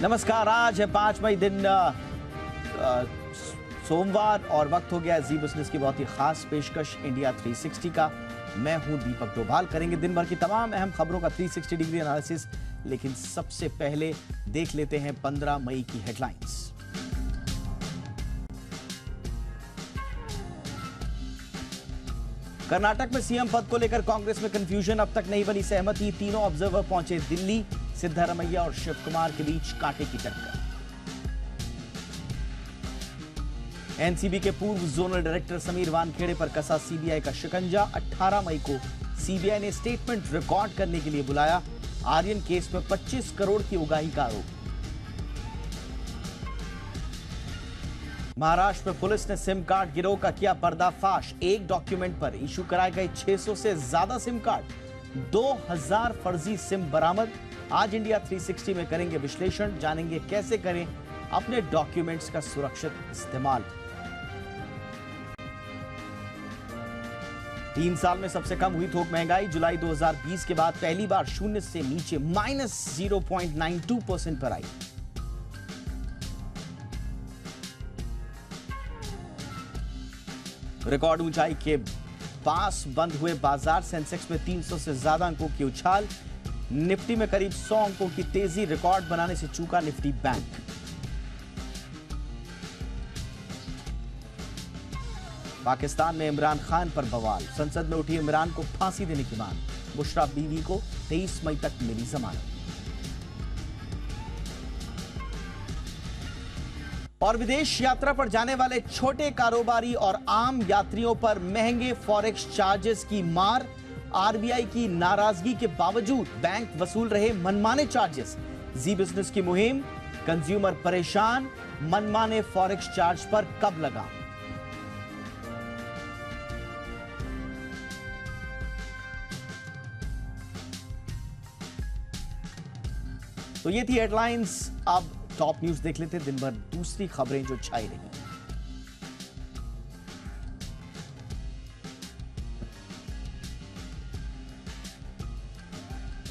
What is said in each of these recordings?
नमस्कार, आज है 5 मई दिन सोमवार और वक्त हो गया जी बिजनेस की बहुत ही खास पेशकश इंडिया 360 का। मैं हूं दीपक डोभाल। करेंगे दिन भर की तमाम अहम खबरों का 360 डिग्री एनालिसिस, लेकिन सबसे पहले देख लेते हैं 15 मई की हेडलाइंस। कर्नाटक में सीएम पद को लेकर कांग्रेस में कंफ्यूजन, अब तक नहीं बनी सहमति। तीनों ऑब्जर्वर पहुंचे दिल्ली, सिद्धारमैया और शिव कुमार के बीच कांटे की टक्कर। एनसीबी के पूर्व जोनल डायरेक्टर समीर वानखेड़े पर कसा सीबीआई का शिकंजा। 18 मई को सीबीआई ने स्टेटमेंट रिकॉर्ड करने के लिए बुलाया। आर्यन केस में 25 करोड़ की उगाही का आरोप। महाराष्ट्र में पुलिस ने सिम कार्ड गिरोह का किया पर्दाफाश। एक डॉक्यूमेंट पर इशू कराए गए 600 से ज्यादा सिम कार्ड, 2000 फर्जी सिम बरामद। आज इंडिया 360 में करेंगे विश्लेषण, जानेंगे कैसे करें अपने डॉक्यूमेंट्स का सुरक्षित इस्तेमाल। 3 साल में सबसे कम हुई थोक महंगाई। जुलाई 2020 के बाद पहली बार शून्य से नीचे -0.92% पर आई। रिकॉर्ड ऊंचाई के पास बंद हुए बाजार। सेंसेक्स में 300 से ज्यादा अंकों की उछाल। निफ्टी में करीब 100 अंकों की तेजी। रिकॉर्ड बनाने से चूका निफ्टी बैंक। पाकिस्तान में इमरान खान पर बवाल। संसद में उठी इमरान को फांसी देने की मांग। बुशरा बीवी को 23 मई तक मिली जमानत। और विदेश यात्रा पर जाने वाले छोटे कारोबारी और आम यात्रियों पर महंगे फॉरेक्स चार्जेस की मार। आरबीआई की नाराजगी के बावजूद बैंक वसूल रहे मनमाने चार्जेस। जी बिजनेस की मुहिम, कंज्यूमर परेशान, मनमाने फॉरेक्स चार्ज पर कब लगा। तो ये थी हेडलाइंस। अब टॉप न्यूज देख लेते दिन भर दूसरी खबरें जो छाई रही।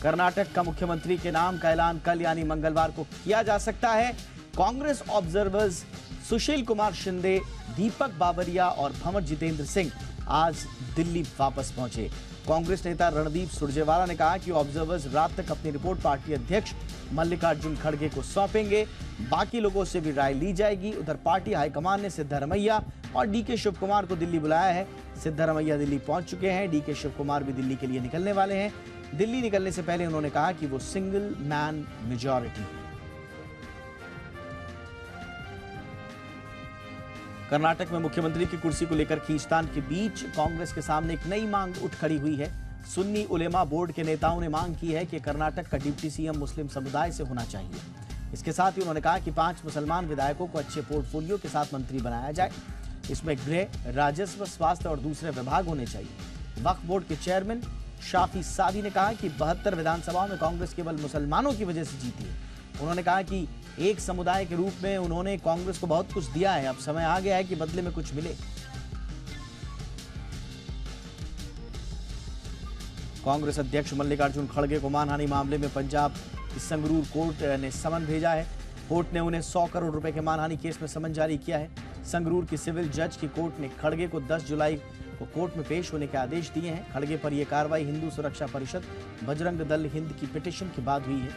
कर्नाटक का मुख्यमंत्री के नाम का ऐलान कल यानी मंगलवार को किया जा सकता है। कांग्रेस ऑब्जर्वर्स सुशील कुमार शिंदे, दीपक बाबरिया और भंवर जितेंद्र सिंह आज दिल्ली वापस पहुंचे। कांग्रेस नेता रणदीप सुरजेवाला ने कहा कि ऑब्जर्वर्स रात तक अपनी रिपोर्ट पार्टी अध्यक्ष मल्लिकार्जुन खड़गे को सौंपेंगे। बाकी लोगों से भी राय ली जाएगी। उधर पार्टी हाईकमान ने सिद्धारमैया और डीके शिव कुमार को दिल्ली बुलाया है। सिद्धारमैया दिल्ली पहुंच चुके हैं। डीके शिव कुमार भी दिल्ली के लिए निकलने वाले हैं। दिल्ली निकलने से पहले उन्होंने कहा कि वो सिंगल मैन मेजॉरिटी है। कर्नाटक में मुख्यमंत्री की कुर्सी को लेकर खींचतान के बीच कांग्रेस के सामने एक नई मांग उठ खड़ी हुई है। सुन्नी उलेमा बोर्ड के नेताओं ने मांग की है कि कर्नाटक का डिप्टी सीएम मुस्लिम समुदाय से होना चाहिए। इसके साथ ही उन्होंने कहा कि 5 मुसलमान विधायकों को अच्छे पोर्टफोलियो के साथ मंत्री बनाया जाए। इसमें गृह, राजस्व, स्वास्थ्य और दूसरे विभाग होने चाहिए। वक्फ बोर्ड के चेयरमैन शाफी सादी ने कहा कि 72 विधानसभाओं में कांग्रेस केवल मुसलमानों की वजह से जीती है। उन्होंने कहा कि एक समुदाय के रूप में उन्होंने कांग्रेस को बहुत कुछ दिया है, अब समय आ गया है कि बदले में कुछ मिले। कांग्रेस अध्यक्ष मल्लिकार्जुन खड़गे को मानहानि मामले में पंजाब की संगरूर कोर्ट ने समन भेजा है। कोर्ट ने उन्हें 100 करोड़ रुपए के मानहानि केस में समन जारी किया है। संगरूर की सिविल जज की कोर्ट ने खड़गे को 10 जुलाई को कोर्ट में पेश होने के आदेश दिए हैं। खड़गे पर यह कार्रवाई हिंदू सुरक्षा परिषद बजरंग दल हिंद की पिटीशन के बाद हुई है।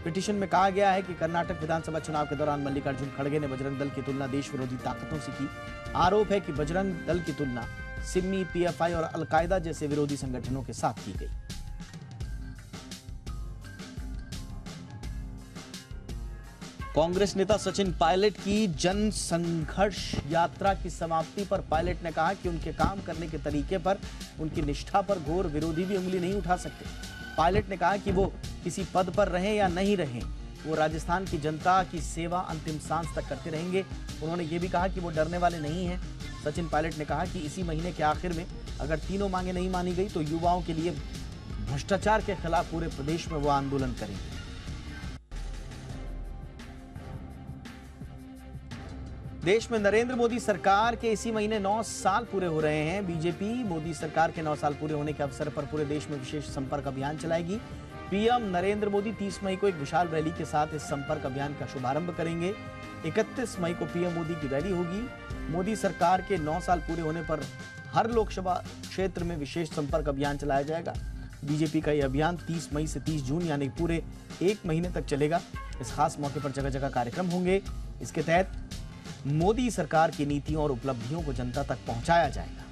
पिटीशन में कहा गया है कि कर्नाटक विधानसभा चुनाव के दौरान मल्लिकार्जुन खड़गे ने बजरंग दल की तुलना देश विरोधी ताकतों से की। आरोप है कि बजरंग दल की तुलना सिमी, पीएफआई और अलकायदा जैसे विरोधी संगठनों के साथ की गई। कांग्रेस नेता सचिन पायलट की जन संघर्ष यात्रा की समाप्ति पर पायलट ने कहा कि उनके काम करने के तरीके पर, उनकी निष्ठा पर घोर विरोधी भी उंगली नहीं उठा सकते। पायलट ने कहा कि वो किसी पद पर रहें या नहीं रहें, वो राजस्थान की जनता की सेवा अंतिम सांस तक करते रहेंगे। उन्होंने ये भी कहा कि वो डरने वाले नहीं हैं। सचिन पायलट ने कहा कि इसी महीने के आखिर में अगर तीनों मांगे नहीं मानी गई तो युवाओं के लिए भ्रष्टाचार के खिलाफ पूरे प्रदेश में वो आंदोलन करेंगे। देश में नरेंद्र मोदी सरकार के इसी महीने 9 साल पूरे हो रहे हैं। बीजेपी मोदी सरकार के 9 साल पूरे होने के अवसर पर पूरे देश में विशेष संपर्क अभियान चलाएगी। पीएम नरेंद्र मोदी 30 मई को एक विशाल रैली के साथ इस संपर्क अभियान का शुभारंभ करेंगे। 31 मई को पीएम मोदी की रैली होगी। मोदी सरकार के 9 साल पूरे होने पर हर लोकसभा क्षेत्र में विशेष संपर्क अभियान चलाया जाएगा। बीजेपी का यह अभियान 30 मई से 30 जून यानी पूरे 1 महीने तक चलेगा। इस खास मौके पर जगह जगह कार्यक्रम होंगे। इसके तहत मोदी सरकार की नीतियों और उपलब्धियों को जनता तक पहुंचाया जाएगा।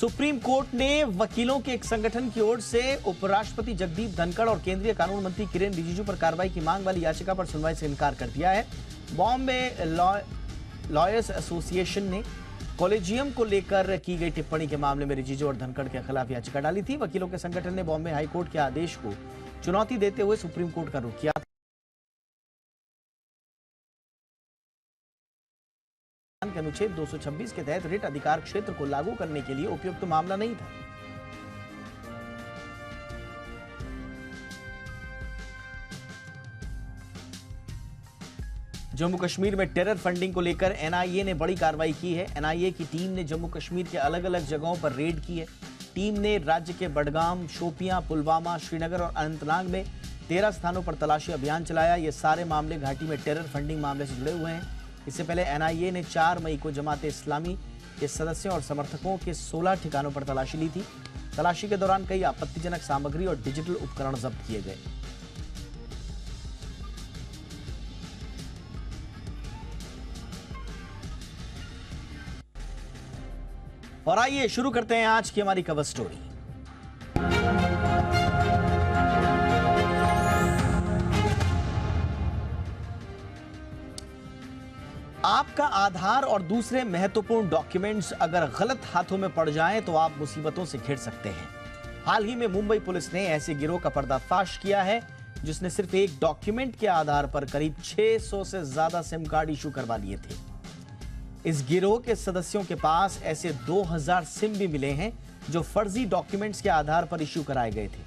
सुप्रीम कोर्ट ने वकीलों के एक संगठन की ओर से उपराष्ट्रपति जगदीप धनखड़ और केंद्रीय कानून मंत्री किरेन रिजिजू पर कार्रवाई की मांग वाली याचिका पर सुनवाई से इनकार कर दिया है। बॉम्बे लॉयर्स एसोसिएशन ने कॉलेजियम को लेकर की गई टिप्पणी के मामले में रिजिजू और धनखड़ के खिलाफ याचिका डाली थी। वकीलों के संगठन ने बॉम्बे हाईकोर्ट के आदेश को चुनौती देते हुए सुप्रीम कोर्ट का रुख किया। के अनुच्छेद 226 के तहत रिट अधिकार क्षेत्र को लागू करने के लिए उपयुक्त मामला नहीं था। जम्मू कश्मीर में टेरर फंडिंग को लेकर एनआईए ने बड़ी कार्रवाई की है। एनआईए की टीम ने जम्मू कश्मीर के अलग अलग जगहों पर रेड की है। टीम ने राज्य के बडगाम, शोपियां, पुलवामा, श्रीनगर और अनंतनाग में 13 स्थानों पर तलाशी अभियान चलाया। ये सारे मामले घाटी में टेरर फंडिंग मामले से जुड़े हुए हैं। इससे पहले एनआईए ने 4 मई को जमात इस्लामी के सदस्यों और समर्थकों के 16 ठिकानों पर तलाशी ली थी। तलाशी के दौरान कई आपत्तिजनक सामग्री और डिजिटल उपकरण जब्त किए गए। और आइए शुरू करते हैं आज की हमारी कवर स्टोरी। आपका आधार और दूसरे महत्वपूर्ण डॉक्यूमेंट्स अगर गलत हाथों में पड़ जाएं तो आप मुसीबतों से घिर सकते हैं। हाल ही में मुंबई पुलिस ने ऐसे गिरोह का पर्दाफाश किया है जिसने सिर्फ एक डॉक्यूमेंट के आधार पर करीब 600 से ज्यादा सिम कार्ड इशू करवा लिए थे। इस गिरोह के सदस्यों के पास ऐसे 2000 सिम भी मिले हैं जो फर्जी डॉक्यूमेंट्स के आधार पर इशू कराए गए थे।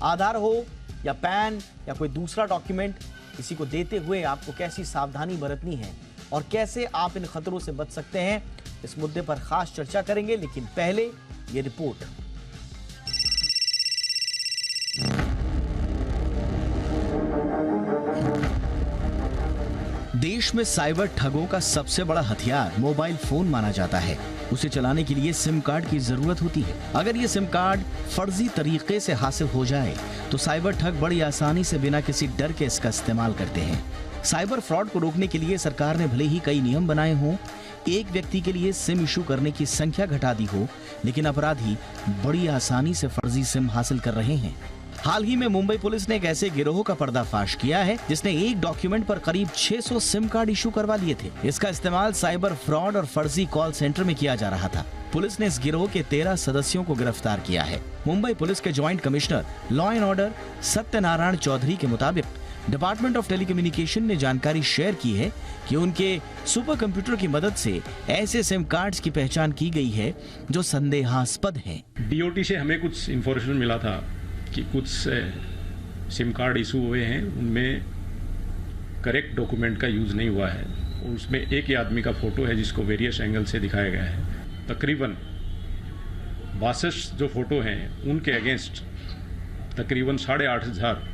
आधार हो या पैन या कोई दूसरा डॉक्यूमेंट, किसी को देते हुए आपको कैसी सावधानी बरतनी है और कैसे आप इन खतरों से बच सकते हैं, इस मुद्दे पर खास चर्चा करेंगे। लेकिन पहले ये रिपोर्ट। देश में साइबर ठगों का सबसे बड़ा हथियार मोबाइल फोन माना जाता है। उसे चलाने के लिए सिम कार्ड की जरूरत होती है। अगर ये सिम कार्ड फर्जी तरीके से हासिल हो जाए तो साइबर ठग बड़ी आसानी से बिना किसी डर के इसका इस्तेमाल करते हैं। साइबर फ्रॉड को रोकने के लिए सरकार ने भले ही कई नियम बनाए हों, एक व्यक्ति के लिए सिम इशू करने की संख्या घटा दी हो, लेकिन अपराधी बड़ी आसानी से फर्जी सिम हासिल कर रहे हैं। हाल ही में मुंबई पुलिस ने एक ऐसे गिरोह का पर्दाफाश किया है जिसने एक डॉक्यूमेंट पर करीब 600 सिम कार्ड इशू करवा लिए थे। इसका इस्तेमाल साइबर फ्रॉड और फर्जी कॉल सेंटर में किया जा रहा था। पुलिस ने इस गिरोह के 13 सदस्यों को गिरफ्तार किया है। मुंबई पुलिस के joint commissioner law and order Satyanarayan Chaudhary के मुताबिक डिपार्टमेंट ऑफ टेलीकम्युनिकेशन ने जानकारी शेयर की है कि उनके सुपर कंप्यूटर की मदद से ऐसे सिम कार्ड्स की पहचान की गई है जो संदेहास्पद हैं। डीओटी से हमें कुछ इंफॉर्मेशन मिला था कि कुछ सिम कार्ड इशू हुए हैं, उनमें करेक्ट डॉक्यूमेंट का यूज़ नहीं हुआ है और उसमें एक ही आदमी का फोटो है जिसको वेरियस एंगल से दिखाया गया है। तकरीबन 62 जो फोटो हैं उनके अगेंस्ट तकरीबन 8,500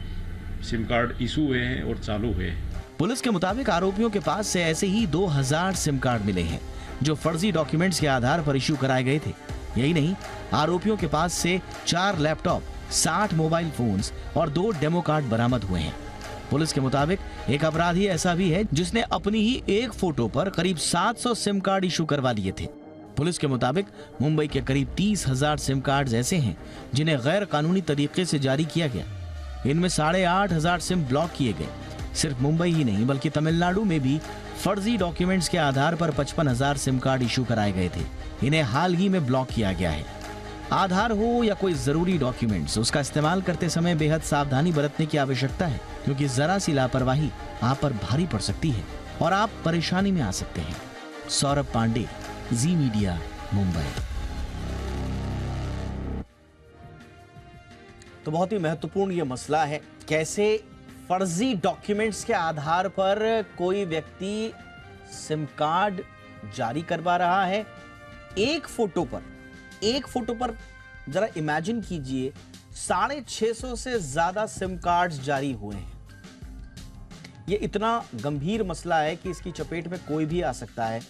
सिम कार्ड इशू हुए हैं और चालू हुए हैं। पुलिस के मुताबिक आरोपियों के पास से ऐसे ही 2000 सिम कार्ड मिले हैं जो फर्जी डॉक्यूमेंट्स के आधार पर इशू कराए गए थे। यही नहीं, आरोपियों के पास से 4 लैपटॉप, 60 मोबाइल फोन्स और 2 डेमो कार्ड बरामद हुए हैं। पुलिस के मुताबिक एक अपराधी ऐसा भी है जिसने अपनी ही एक फोटो पर करीब 700 सिम कार्ड इशू करवा लिए थे। पुलिस के मुताबिक मुंबई के करीब 30,000 सिम कार्ड ऐसे हैं जिन्हें गैर कानूनी तरीके से जारी किया गया। इनमें 8,500 सिम ब्लॉक किए गए। सिर्फ मुंबई ही नहीं बल्कि तमिलनाडु में भी फर्जी डॉक्यूमेंट्स के आधार पर 55,000 सिम कार्ड इशू कराए गए थे। इन्हें हाल ही में ब्लॉक किया गया है। आधार हो या कोई जरूरी डॉक्यूमेंट्स, उसका इस्तेमाल करते समय बेहद सावधानी बरतने की आवश्यकता है, क्योंकि जरा सी लापरवाही आप पर भारी पड़ सकती है और आप परेशानी में आ सकते हैं। सौरभ पांडे, जी मीडिया, मुंबई। तो बहुत ही महत्वपूर्ण ये मसला है, कैसे फर्जी डॉक्यूमेंट्स के आधार पर कोई व्यक्ति सिम कार्ड जारी करवा रहा है एक फोटो पर जरा इमेजिन कीजिए 650 से ज्यादा सिम कार्ड्स जारी हुए हैं। यह इतना गंभीर मसला है कि इसकी चपेट में कोई भी आ सकता है।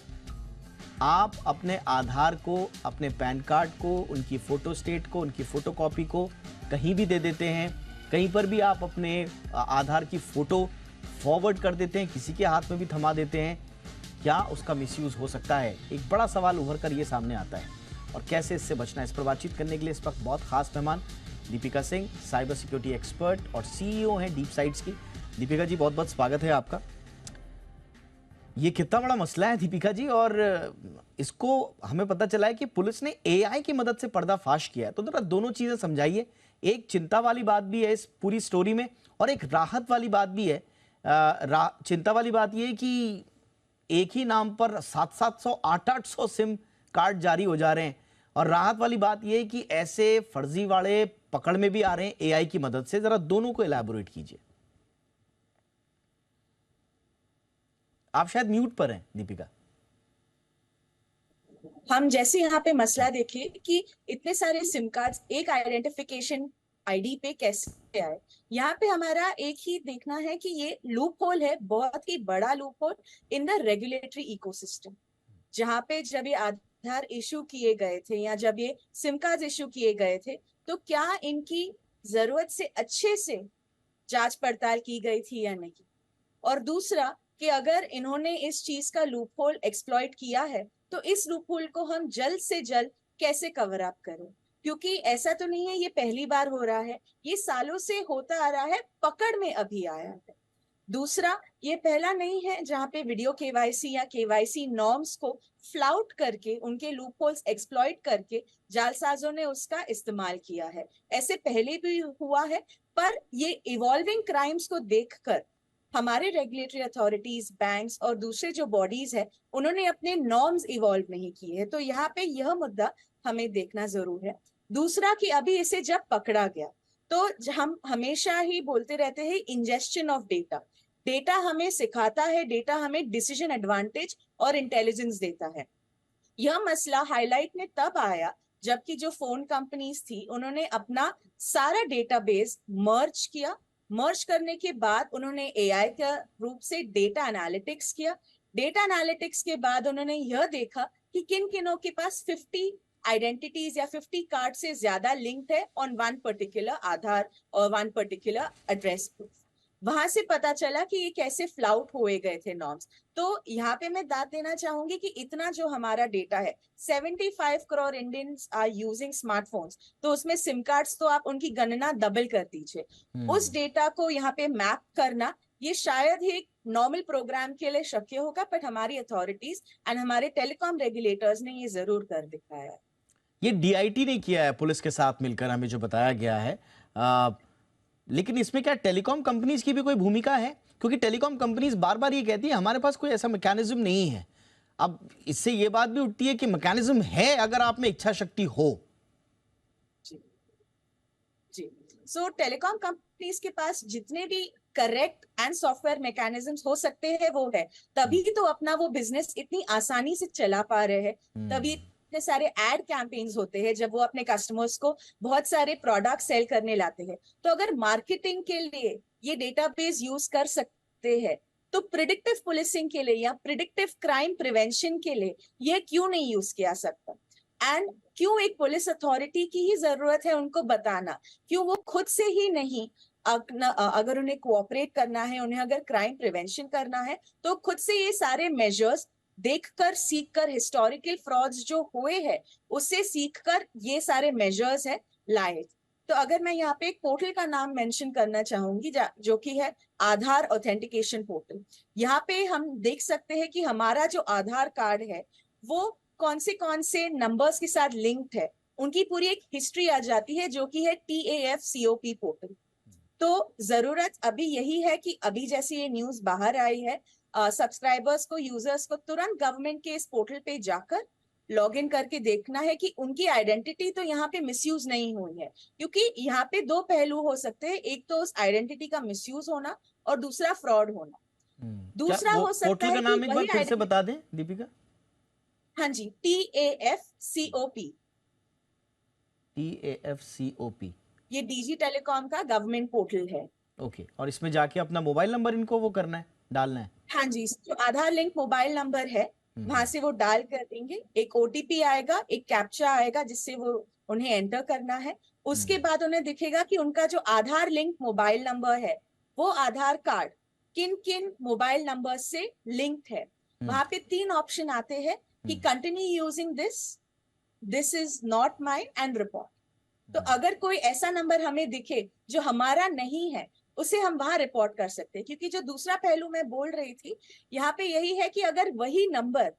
आप अपने आधार को, अपने पैन कार्ड को, उनकी फोटो स्टेट को, उनकी फोटोकॉपी को कहीं भी दे देते हैं। कहीं पर भी आप अपने आधार की फोटो फॉरवर्ड कर देते हैं, किसी के हाथ में भी थमा देते हैं। क्या उसका मिसयूज हो सकता है? एक बड़ा सवाल उभर कर ये सामने आता है, और कैसे इससे बचना है, इस पर बातचीत करने के लिए इस वक्त बहुत खास मेहमान Deepika Singh, cyber security expert और सीईओ हैं डीप साइट्स की। दीपिका जी, बहुत बहुत स्वागत है आपका। ये कितना बड़ा मसला है दीपिका जी, और इसको हमें पता चला है कि पुलिस ने एआई की मदद से पर्दाफाश किया है। तो जरा दोनों चीजें समझाइए। एक चिंता वाली बात भी है इस पूरी स्टोरी में, और एक राहत वाली बात भी है। चिंता वाली बात यह है कि एक ही नाम पर 700 800 सिम कार्ड जारी हो जा रहे हैं, और राहत वाली बात यह है कि ऐसे फर्जी वाले पकड़ में भी आ रहे हैं एआई की मदद से। जरा दोनों को इलैबोरेट कीजिए। आप शायद म्यूट पर हैं दीपिका। हम जैसे यहाँ पे मसला देखें कि इतने सारे सिम कार्ड्स एक आइडेंटिफिकेशन आईडी पे कैसे आए। यहाँ पे हमारा एक ही देखना है कि ये लूप होल है, बहुत ही बड़ा loop hole in the regulatory ecosystem. जहाँ पे जब ये आधार इशू किए गए थे या जब ये सिम कार्ड इशू किए गए थे, तो क्या इनकी जरूरत से अच्छे से जांच पड़ताल की गई थी या नहीं। और दूसरा कि अगर इन्होंने इस चीज का लूप होल एक्सप्लॉइट किया है, तो इस लूप होल को हम जल्द से जल्द कैसे कवर अप करें, क्योंकि ऐसा तो नहीं है ये पहली बार हो रहा है, ये सालों से होता आ रहा है, पकड़ में अभी आया है। दूसरा, ये पहला नहीं है जहां पे वीडियो केवाईसी या केवाईसी नॉर्म्स को फ्लाउट करके, उनके लूप होल्स एक्सप्लॉइट करके जालसाजों ने उसका इस्तेमाल किया है। ऐसे पहले भी हुआ है, पर ये इवॉल्विंग क्राइम्स को देखकर हमारे रेगुलेटरी अथॉरिटीज, बैंक्स और दूसरे जो बॉडीज है, उन्होंने अपने नॉर्म्स इवॉल्व नहीं किए हैं। तो यहाँ पे यह मुद्दा हमें देखना जरूर है। दूसरा कि अभी इसे जब पकड़ा गया, तो हम हमेशा ही बोलते रहते हैं इंजेस्शन ऑफ डेटा। डेटा हमें सिखाता है, डेटा हमें डिसीजन एडवांटेज और इंटेलिजेंस देता है। यह मसला हाईलाइट में तब आया जबकि जो फोन कंपनीज थी, उन्होंने अपना सारा डेटाबेस मर्ज किया। मर्ज करने के बाद उन्होंने एआई का रूप से डेटा एनालिटिक्स किया। डेटा एनालिटिक्स के बाद उन्होंने यह देखा कि किन किनों के पास 50 आइडेंटिटीज या 50 कार्ड से ज्यादा लिंक्ड है ऑन वन पर्टिकुलर आधार और वन पर्टिकुलर एड्रेस प्रूफ। वहां से पता चला कि ये कैसे फ्लाउट हुए गए थे नॉर्म्स। तो यहाँ पे मैं दाद देना चाहूंगी कि इतना जो हमारा डेटा है, 75 crore Indians are using smartphones, तो उसमें सिम कार्ड्स तो आप उनकी गणना डबल कर दीजिए। उस डेटा को यहाँ पे मैप करना ये शायद ही नॉर्मल प्रोग्राम के लिए शक्य होगा, बट हमारी अथॉरिटीज एंड हमारे टेलीकॉम रेगुलेटर्स ने ये जरूर कर दिखाया है। ये डीआईटी ने किया है पुलिस के साथ मिलकर, हमें जो बताया गया है। लेकिन इसमें क्या टेलीकॉम कंपनीज की भी कोई भूमिका है? क्योंकि टेलीकॉम कंपनीज बार बार ये कहती है हमारे पास कोई ऐसा मैकेनिज्म नहीं है। अब इससे ये बात भी उठती है कि मैकेनिज्म है अगर आप में इच्छा शक्ति हो। जी, सो टेलीकॉम कंपनीज के पास जितने भी करेक्ट एंड सॉफ्टवेयर मैकेनिज्म्स हो सकते हैं वो है, तभी तो अपना वो बिजनेस इतनी आसानी से चला पा रहे हैं। तभी इतने सारे एड कैंपेन्स होते हैं जब वो अपने कस्टमर्स को बहुत सारे प्रोडक्ट सेल करने लाते हैं। तो अगर मार्केटिंग के लिए ये डेटाबेस यूज कर सकते हैं, तो प्रिडिक्टिव पुलिसिंग के लिए या प्रिडिक्टिव क्राइम प्रिवेंशन के लिए ये क्यों नहीं यूज किया सकता? एंड क्यों एक पुलिस अथॉरिटी की ही जरूरत है उनको बताना? क्यों वो खुद से ही नहीं, अगर उन्हें कोऑपरेट करना है, उन्हें अगर क्राइम प्रिवेंशन करना है, तो खुद से ये सारे मेजर्स देखकर, सीखकर, हिस्टोरिकल फ्रॉड्स जो हुए हैं उससे सीखकर ये सारे मेजर्स है लाए। तो अगर मैं यहाँ पे एक पोर्टल का नाम मेंशन करना चाहूंगी जो कि है आधार ऑथेंटिकेशन पोर्टल। यहाँ पे हम देख सकते हैं कि हमारा जो आधार कार्ड है वो कौन से नंबर्स के साथ लिंक्ड है, उनकी पूरी एक हिस्ट्री आ जाती है, जो कि है TAFCOP पोर्टल। तो जरूरत अभी यही है कि अभी जैसे ये न्यूज बाहर आई है, सब्सक्राइबर्स को, यूजर्स को तुरंत गवर्नमेंट के इस पोर्टल पे जाकर लॉग इन करके देखना है कि उनकी आइडेंटिटी तो यहाँ पे मिसयूज नहीं हुई है। क्योंकि यहाँ पे दो पहलू हो सकते हैं, एक तो उस आइडेंटिटी का मिसयूज होना और दूसरा फ्रॉड होना। दूसरा हो सकता है पोर्टल का नाम एक बार फिर से बता दें दीपिका। हाँ जी, TAFCOP। TAFCOP। ये DG टेलीकॉम का गवर्नमेंट पोर्टल है। ओके, और इसमें जाके अपना मोबाइल नंबर इनको वो करना है, डालना है? हाँ जी, जो आधार लिंक मोबाइल नंबर है वहां से वो डाल कर देंगे, एक OTP आएगा, एक कैप्चा आएगा जिससे वो उन्हें एंटर करना है। उसके बाद उन्हें दिखेगा कि उनका जो आधार लिंक मोबाइल नंबर है वो आधार कार्ड किन किन मोबाइल नंबर से लिंक्ड है। वहां पे 3 ऑप्शन आते हैं कि continue using this is not mine and report. तो अगर कोई ऐसा नंबर हमें दिखे जो हमारा नहीं है उसे हम वहां रिपोर्ट कर सकते हैं, क्योंकि जो दूसरा पहलू मैं बोल रही थी यहाँ पे यही है कि अगर वही नंबर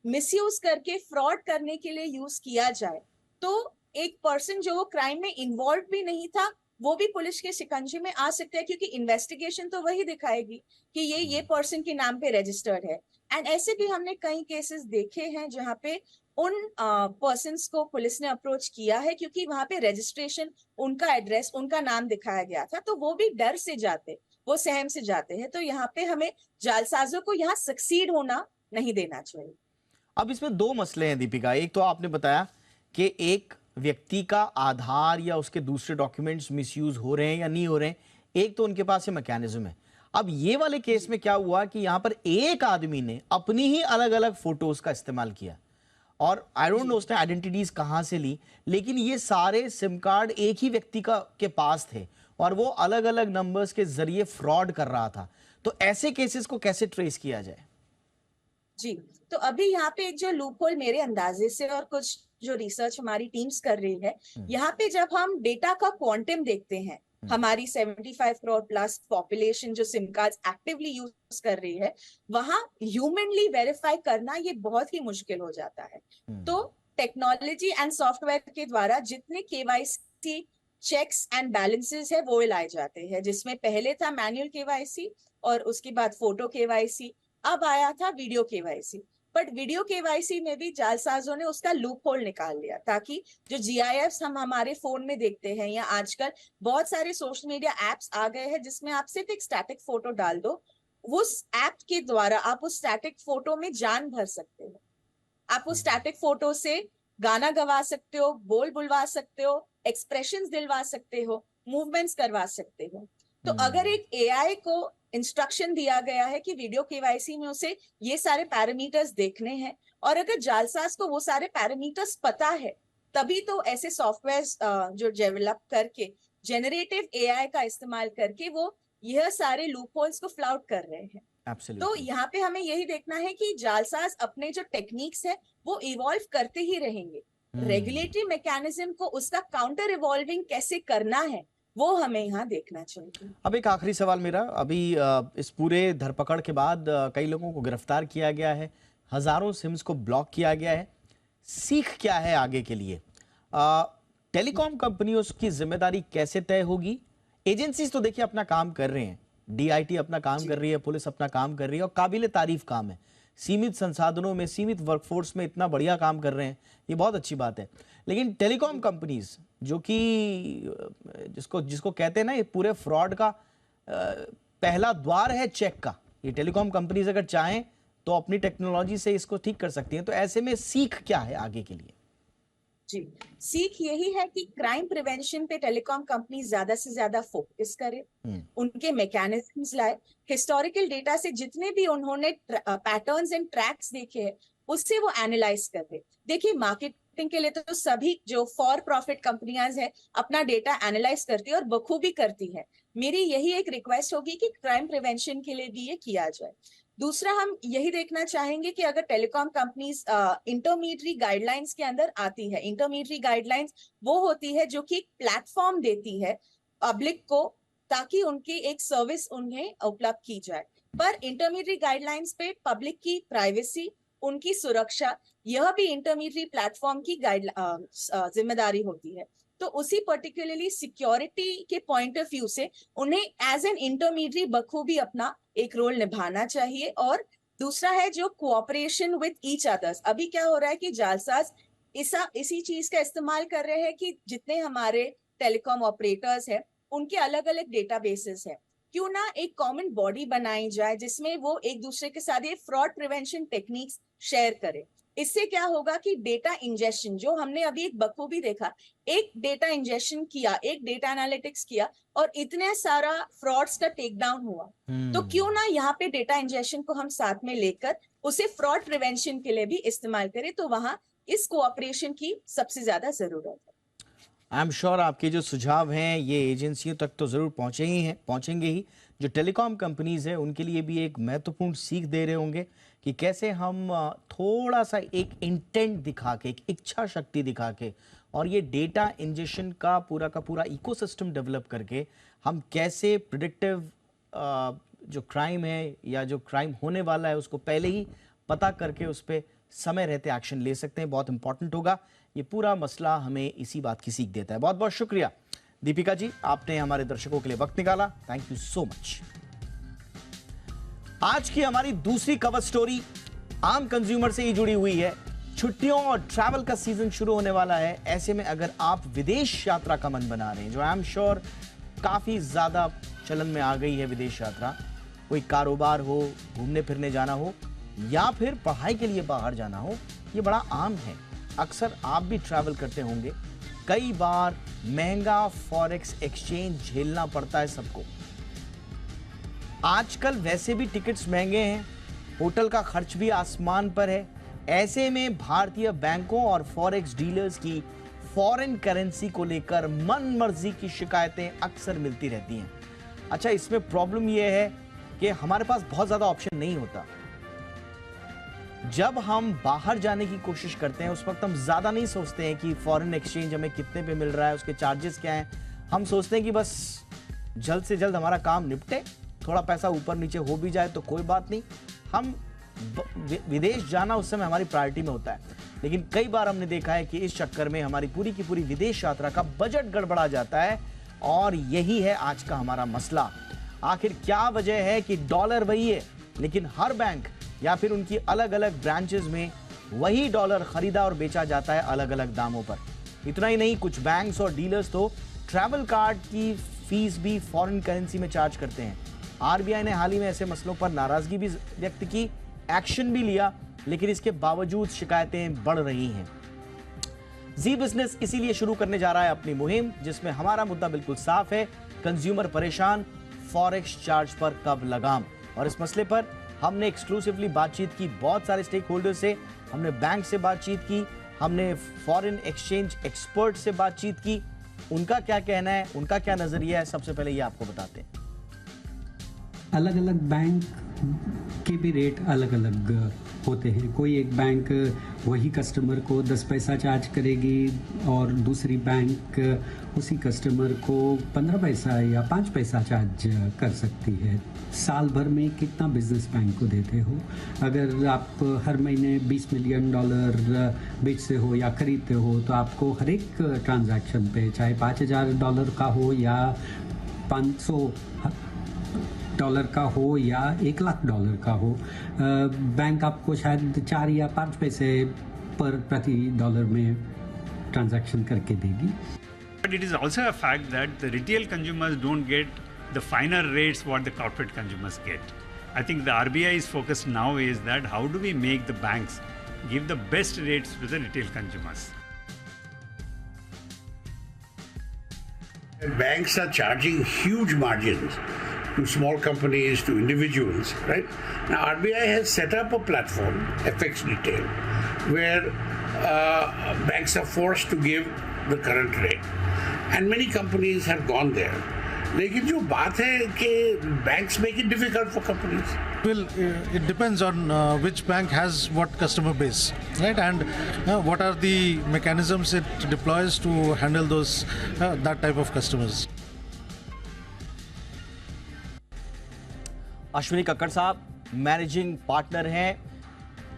मिसयूज करके फ्रॉड करने के लिए यूज किया जाए तो एक पर्सन जो वो क्राइम में इन्वॉल्व भी नहीं था वो भी पुलिस के शिकंजे में आ सकता है, क्योंकि इन्वेस्टिगेशन तो वही दिखाएगी कि ये पर्सन के नाम पे रजिस्टर्ड है। एंड ऐसे भी हमने कई केसेस देखे हैं जहाँ पे उन पर्सन्स को पुलिस ने अप्रोच किया है क्योंकि वहां पे रजिस्ट्रेशन, उनका एड्रेस, उनका नाम दिखाया गया था, तो वो भी डर से जाते, वो सहम से जाते हैं। तो यहाँ पे हमें जालसाजों को यहाँ सक्सीड होना नहीं देना चाहिए। अब इसमें 2 मसले हैं दीपिका। एक तो आपने बताया कि एक व्यक्ति का आधार या उसके दूसरे डॉक्यूमेंट्स मिसयूज हो रहे हैं या नहीं हो रहे हैं, एक तो उनके पास ये मैकेनिज्म है। अब ये वाले केस में क्या हुआ कि यहां पर एक आदमी ने अपनी ही अलग अलग फोटोज का इस्तेमाल किया, और आई डोंट नो उसने आइडेंटिटीज कहां से ली, लेकिन ये सारे सिम कार्ड एक ही व्यक्ति का के पास थे और वो अलग अलग नंबर्स के जरिए फ्रॉड कर रहा था। तो ऐसे केसेस को कैसे ट्रेस किया जाए? जी, तो अभी यहाँ पे एक जो लूप होल मेरे अंदाजे से और कुछ जो रिसर्च हमारी टीम्स कर रही है, यहाँ पे जब हम डेटा का क्वांटम देखते हैं, हमारी 75 करोड़ प्लस पॉपुलेशन जो सिम कार्ड एक्टिवली यूज कर रही है, वहां ह्यूमनली वेरीफाई करना ये बहुत ही मुश्किल हो जाता है। तो टेक्नोलॉजी एंड सॉफ्टवेयर के द्वारा जितने KYC चेक्स एंड बैलेंसेस है वो लाए जाते हैं, जिसमें पहले था मैनुअल KYC और उसके बाद फोटो KYC, अब आया था video KYC। But video KYC में भी जालसाजों ने उसका लूप होल निकाल लिया, ताकि जो GIFs हम हमारे फोन में देखते हैं या आजकल बहुत सारे सोशल मीडिया एप्स आ गए हैं जिसमें आप सिर्फ एक स्टैटिक फोटो डाल दो, उस ऐप के द्वारा आप उस स्टैटिक फोटो में जान भर सकते हो। आप उस स्टैटिक फोटो से गाना गवा सकते हो, बोल बुलवा सकते हो, एक्सप्रेशंस दिलवा सकते हो, मूवमेंट्स करवा सकते हो। तो अगर एक AI को इंस्ट्रक्शन दिया गया है कि वीडियो KYC में उसे ये सारे पैरामीटर्स देखने हैं, और अगर जालसाज को वो सारे पैरामीटर्स पता है, तभी तो ऐसे सॉफ्टवेयर जो डेवलप करके जेनरेटिव AI का इस्तेमाल करके वो यह सारे लूपहोल्स को फ्लाउट कर रहे हैं। तो यहाँ पे हमें यही देखना है कि जालसाज अपने जो टेक्निक्स है वो इवॉल्व करते ही रहेंगे। रेगुलेटरी मैकेनिज्म को उसका काउंटर इवॉल्विंग कैसे करना है वो हमें यहाँ देखना चाहिए। अब एक आखिरी सवाल मेरा, अभी इस पूरे धरपकड़ के बाद कई लोगों को गिरफ्तार किया गया है, हजारों सिम्स को ब्लॉक किया गया है, सीख क्या है आगे के लिए? टेलीकॉम कंपनियों की जिम्मेदारी कैसे तय होगी? एजेंसीज तो देखिए अपना काम कर रहे हैं, DIT अपना काम कर रही है, पुलिस अपना काम कर रही है और काबिले तारीफ काम है। सीमित संसाधनों में, सीमित वर्कफोर्स में इतना बढ़िया काम कर रहे हैं, ये बहुत अच्छी बात है। लेकिन टेलीकॉम कंपनीज जो कि जिसको कहते हैं ना, ये पूरे फ्रॉड का पहला द्वार है चेक का, ये टेलीकॉम कंपनीज अगर चाहें तो अपनी टेक्नोलॉजी से इसको ठीक कर सकती हैं। तो ऐसे में सीख क्या है आगे के लिए? जी, सीख यही है कि क्राइम प्रिवेंशन पे टेलीकॉम कंपनी ज्यादा से ज्यादा फोकस करे, उनके मैकेनिज्म्स लाए, हिस्टोरिकल डेटा से जितने भी उन्होंने पैटर्न्स एंड ट्रैक्स देखे हैं उससे वो एनालाइज करे। देखिए, मार्केटिंग के लिए तो सभी जो फॉर प्रॉफिट कंपनियां हैं अपना डेटा एनालाइज करती है और बखूबी करती है। मेरी यही एक रिक्वेस्ट होगी कि क्राइम प्रिवेंशन के लिए भी ये किया जाए। दूसरा, हम यही देखना चाहेंगे कि अगर टेलीकॉम कंपनीज इंटरमीडियरी गाइडलाइंस के अंदर आती है, इंटरमीडियरी गाइडलाइंस वो होती है जो कि प्लेटफॉर्म देती है पब्लिक को ताकि उनकी एक सर्विस उन्हें उपलब्ध की जाए, पर इंटरमीडियरी गाइडलाइंस पे पब्लिक की प्राइवेसी, उनकी सुरक्षा, यह भी इंटरमीडियरी प्लेटफॉर्म की जिम्मेदारी होती है। तो उसी पर्टिकुलरली सिक्योरिटी के पॉइंट ऑफ व्यू से उन्हें एज एन इंटरमीडियरी बखूबी अपना एक रोल निभाना चाहिए। और दूसरा है जो कोऑपरेशन विद ईच अदर्स। अभी क्या हो रहा है कि जालसाज इसी चीज का इस्तेमाल कर रहे हैं कि जितने हमारे टेलीकॉम ऑपरेटर्स हैं उनके अलग अलग डेटाबेसेस हैं, क्यों ना एक कॉमन बॉडी बनाई जाए जिसमें वो एक दूसरे के साथ ये फ्रॉड प्रिवेंशन टेक्निक्स शेयर करें। इससे क्या होगा कि डेटा इंजेक्शन, जो हमने अभी एक बखूबी देखा, एक डेटा इंजेक्शन किया, एक डेटा एनालिटिक्स किया और इतने सारा फ्रॉड्स का टेक डाउन हुआ। तो क्यों ना यहाँ पे डेटा इंजेक्शन को हम साथ में लेकर उसे फ्रॉड प्रिवेंशन के लिए भी इस्तेमाल करें, तो वहां इस कोऑपरेशन की सबसे ज्यादा जरूरत है। आई एम श्योर आपके जो सुझाव हैं ये एजेंसियों तक तो जरूर पहुंचेंगे ही। जो टेलीकॉम कंपनीज हैं उनके लिए भी एक महत्वपूर्ण सीख दे रहे होंगे कि कैसे हम थोड़ा सा एक इंटेंट दिखा के, एक इच्छा शक्ति दिखा के और ये डेटा इंजेक्शन का पूरा इकोसिस्टम डेवलप करके हम कैसे प्रिडिक्टिव जो क्राइम है या जो क्राइम होने वाला है उसको पहले ही पता करके उस पर समय रहते एक्शन ले सकते हैं। बहुत इंपॉर्टेंट होगा। ये पूरा मसला हमें इसी बात की सीख देता है। बहुत बहुत शुक्रिया दीपिका जी, आपने हमारे दर्शकों के लिए वक्त निकाला। Thank you so much. आज की हमारी दूसरी कवर स्टोरी आम कंज्यूमर से ही जुड़ी हुई है। छुट्टियों और ट्रैवल का सीजन शुरू होने वाला है। ऐसे में अगर आप विदेश यात्रा का मन बना रहे हैं, जो आई एम श्योर काफी ज्यादा चलन में आ गई है विदेश यात्रा, कोई कारोबार हो, घूमने फिरने जाना हो या फिर पढ़ाई के लिए बाहर जाना हो, ये बड़ा आम है। अक्सर आप भी ट्रैवल करते होंगे। कई बार महंगा फॉरेक्स एक्सचेंज झेलना पड़ता है सबको। आजकल वैसे भी टिकट्स महंगे हैं, होटल का खर्च भी आसमान पर है। ऐसे में भारतीय बैंकों और फॉरेक्स डीलर्स की फॉरेन करेंसी को लेकर मन मर्जी की शिकायतें अक्सर मिलती रहती हैं। अच्छा, इसमें प्रॉब्लम यह है कि हमारे पास बहुत ज्यादा ऑप्शन नहीं होता। जब हम बाहर जाने की कोशिश करते हैं उस वक्त हम ज्यादा नहीं सोचते हैं कि फॉरेन एक्सचेंज हमें कितने पे मिल रहा है, उसके चार्जेस क्या हैं। हम सोचते हैं कि बस जल्द से जल्द हमारा काम निपटे, थोड़ा पैसा ऊपर नीचे हो भी जाए तो कोई बात नहीं। हम विदेश जाना उस समय हमारी प्रायोरिटी में होता है। लेकिन कई बार हमने देखा है कि इस चक्कर में हमारी पूरी की पूरी विदेश यात्रा का बजट गड़बड़ा जाता है और यही है आज का हमारा मसला। आखिर क्या वजह है कि डॉलर वही है लेकिन हर बैंक या फिर उनकी अलग अलग ब्रांचेस में वही डॉलर खरीदा और बेचा जाता है अलग अलग दामों पर। इतना ही नहीं, कुछ बैंक्स और डीलर्स तो ट्रैवल कार्ड की फीस भी फॉरेन करेंसी में चार्ज करते हैं। आरबीआई ने हाल ही में ऐसे मसलों पर नाराजगी भी व्यक्त की, एक्शन भी लिया, लेकिन इसके बावजूद शिकायतें बढ़ रही हैं। जी बिजनेस इसीलिए शुरू करने जा रहा है अपनी मुहिम, जिसमें हमारा मुद्दा बिल्कुल साफ है, कंज्यूमर परेशान, फॉरेक्स चार्ज पर कब लगाम। और इस मसले पर हमने एक्सक्लूसिवली बातचीत की बहुत सारे स्टेक होल्डर से, हमने बैंक से बातचीत की, हमने फॉरेन एक्सचेंज एक्सपर्ट से बातचीत की। उनका क्या कहना है, उनका क्या नजरिया है, सबसे पहले ये आपको बताते हैं। अलग अलग बैंक के भी रेट अलग अलग होते हैं। कोई एक बैंक वही कस्टमर को 10 पैसा चार्ज करेगी और दूसरी बैंक उसी कस्टमर को 15 पैसा या 5 पैसा चार्ज कर सकती है। साल भर में कितना बिजनेस बैंक को देते हो? अगर आप हर महीने $20 मिलियन बेचते हो या खरीदते हो तो आपको हर एक ट्रांजैक्शन पे, चाहे $5,000 का हो या $500 का हो या $1,00,000 का हो, बैंक आपको शायद 4 या 5 पैसे पर प्रति डॉलर में ट्रांजैक्शन करके देगी। But it is also a fact that the retail consumers don't get the finer rates what the corporate consumers get. I think the RBI's focus now is that how do we make the banks give the best rates to the retail consumers. Banks are charging huge margins to small companies, to individuals, right? Now RBI has set up a platform, FX Retail, where banks are forced to give the current rate. And many companies have gone there. लेकिन जो बात है कि banks make it difficult for companies. Well, it depends on which bank has what customer base, right? And what are the mechanisms it deploys to handle those that type of customers. Ashwini Kakkar साहब managing partner हैं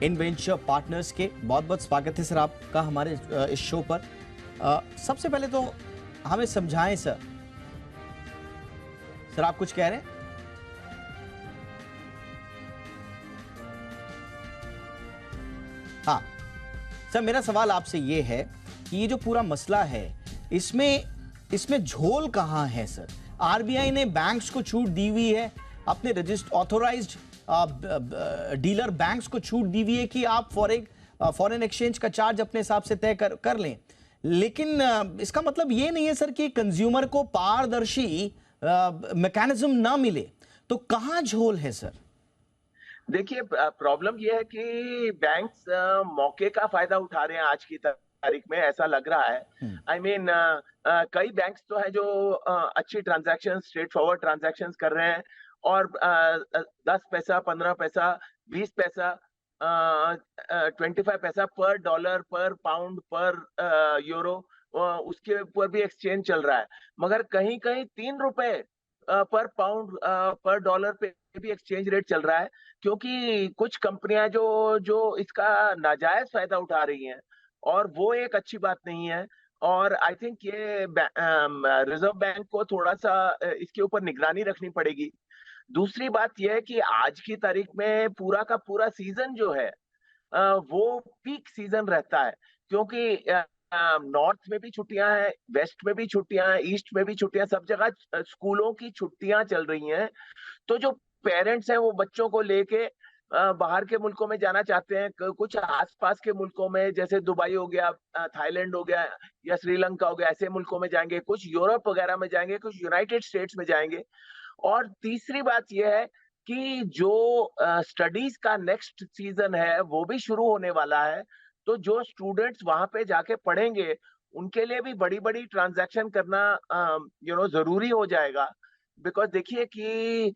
इनवेंचर partners के। बहुत बहुत स्वागत है sir आपका हमारे इस शो पर। सबसे पहले तो हमें समझाएं सर आप कुछ कह रहे हैं? हाँ सर, मेरा सवाल आपसे ये है कि ये जो पूरा मसला है इसमें झोल कहां है सर? आरबीआई ने बैंक्स को छूट दी हुई है, अपने रजिस्टर्ड ऑथोराइज्ड डीलर बैंक्स को छूट दी हुई है कि आप फॉरेन एक्सचेंज का चार्ज अपने हिसाब से तय कर लें, लेकिन इसका मतलब ये नहीं है सर कि कंज्यूमर को पारदर्शी मैकेनिज्म ना मिले, तो कहां झोल है सर? देखिए, प्रॉब्लम ये है कि बैंक्स मौके का फायदा उठा रहे हैं आज की तारीख में, ऐसा लग रहा है। आई मीन कई बैंक्स तो है जो अच्छी ट्रांजैक्शन, स्ट्रेट फॉरवर्ड ट्रांजैक्शंस कर रहे हैं और 10 पैसा, 15 पैसा, 20 पैसा, 25 पैसा पर डॉलर, पर पाउंड, पर यूरो, उसके ऊपर भी एक्सचेंज चल रहा है। मगर कहीं कहीं 3 रुपए पर पाउंड, पर डॉलर पे भी एक्सचेंज रेट चल रहा है, क्योंकि कुछ कंपनियां जो इसका नाजायज फायदा उठा रही हैं, और वो एक अच्छी बात नहीं है। और आई थिंक ये रिजर्व बैंक को थोड़ा सा इसके ऊपर निगरानी रखनी पड़ेगी। दूसरी बात यह है कि आज की तारीख में पूरा का पूरा सीजन जो है वो पीक सीजन रहता है, क्योंकि नॉर्थ में भी छुट्टियां हैं, वेस्ट में भी छुट्टियां हैं, ईस्ट में भी छुट्टियां, सब जगह स्कूलों की छुट्टियां चल रही हैं। तो जो पेरेंट्स हैं वो बच्चों को लेके बाहर के मुल्कों में जाना चाहते हैं, कुछ आसपास के मुल्कों में, जैसे दुबई हो गया, थाईलैंड हो गया या श्रीलंका हो गया, ऐसे मुल्कों में जाएंगे, कुछ यूरोप वगैरह में जाएंगे, कुछ यूनाइटेड स्टेट्स में जाएंगे। और तीसरी बात यह है कि जो स्टडीज का नेक्स्ट सीजन है वो भी शुरू होने वाला है, तो जो स्टूडेंट्स वहां पे जाके पढ़ेंगे उनके लिए भी बड़ी बड़ी ट्रांजैक्शन करना जरूरी हो जाएगा। बिकॉज देखिए कि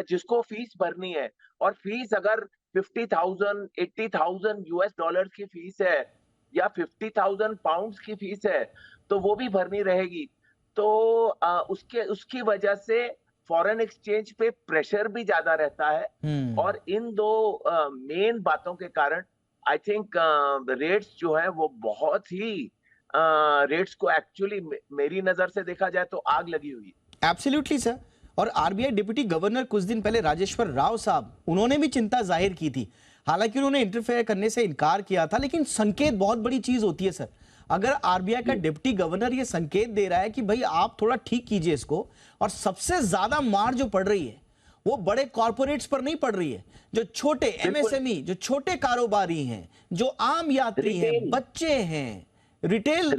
जिसको फीस भरनी है, और फीस अगर 50,000 80,000 यूएस डॉलर्स की फीस है या 50,000 पाउंड्स की फीस है, तो वो भी भरनी रहेगी। तो उसकी वजह से फॉरेन एक्सचेंज पे प्रेशर भी ज्यादा रहता है। और इन दो मेन बातों के कारण आई थिंक रेट्स जो है वो बहुत ही रेट्स को एक्चुअली मेरी नजर से देखा जाए तो आग लगी हुई है। Absolutely sir. और आरबीआई डिप्टी गवर्नर कुछ दिन पहले राजेश्वर राव साहब, उन्होंने भी चिंता जाहिर की थी। हालांकि उन्होंने इंटरफेयर करने से इनकार किया था, लेकिन संकेत बहुत बड़ी चीज होती है सर। अगर आरबीआई का डिप्टी गवर्नर ये संकेत दे रहा है कि भाई आप थोड़ा ठीक कीजिए इसको, और सबसे ज्यादा मार जो पड़ रही है वो बड़े कॉर्पोरेट्स पर नहीं पड़ रही है, जो छोटे एमएसएमई, जो छोटे कारोबारी हैं, जो आम यात्री हैं, बच्चे हैं, रिटेल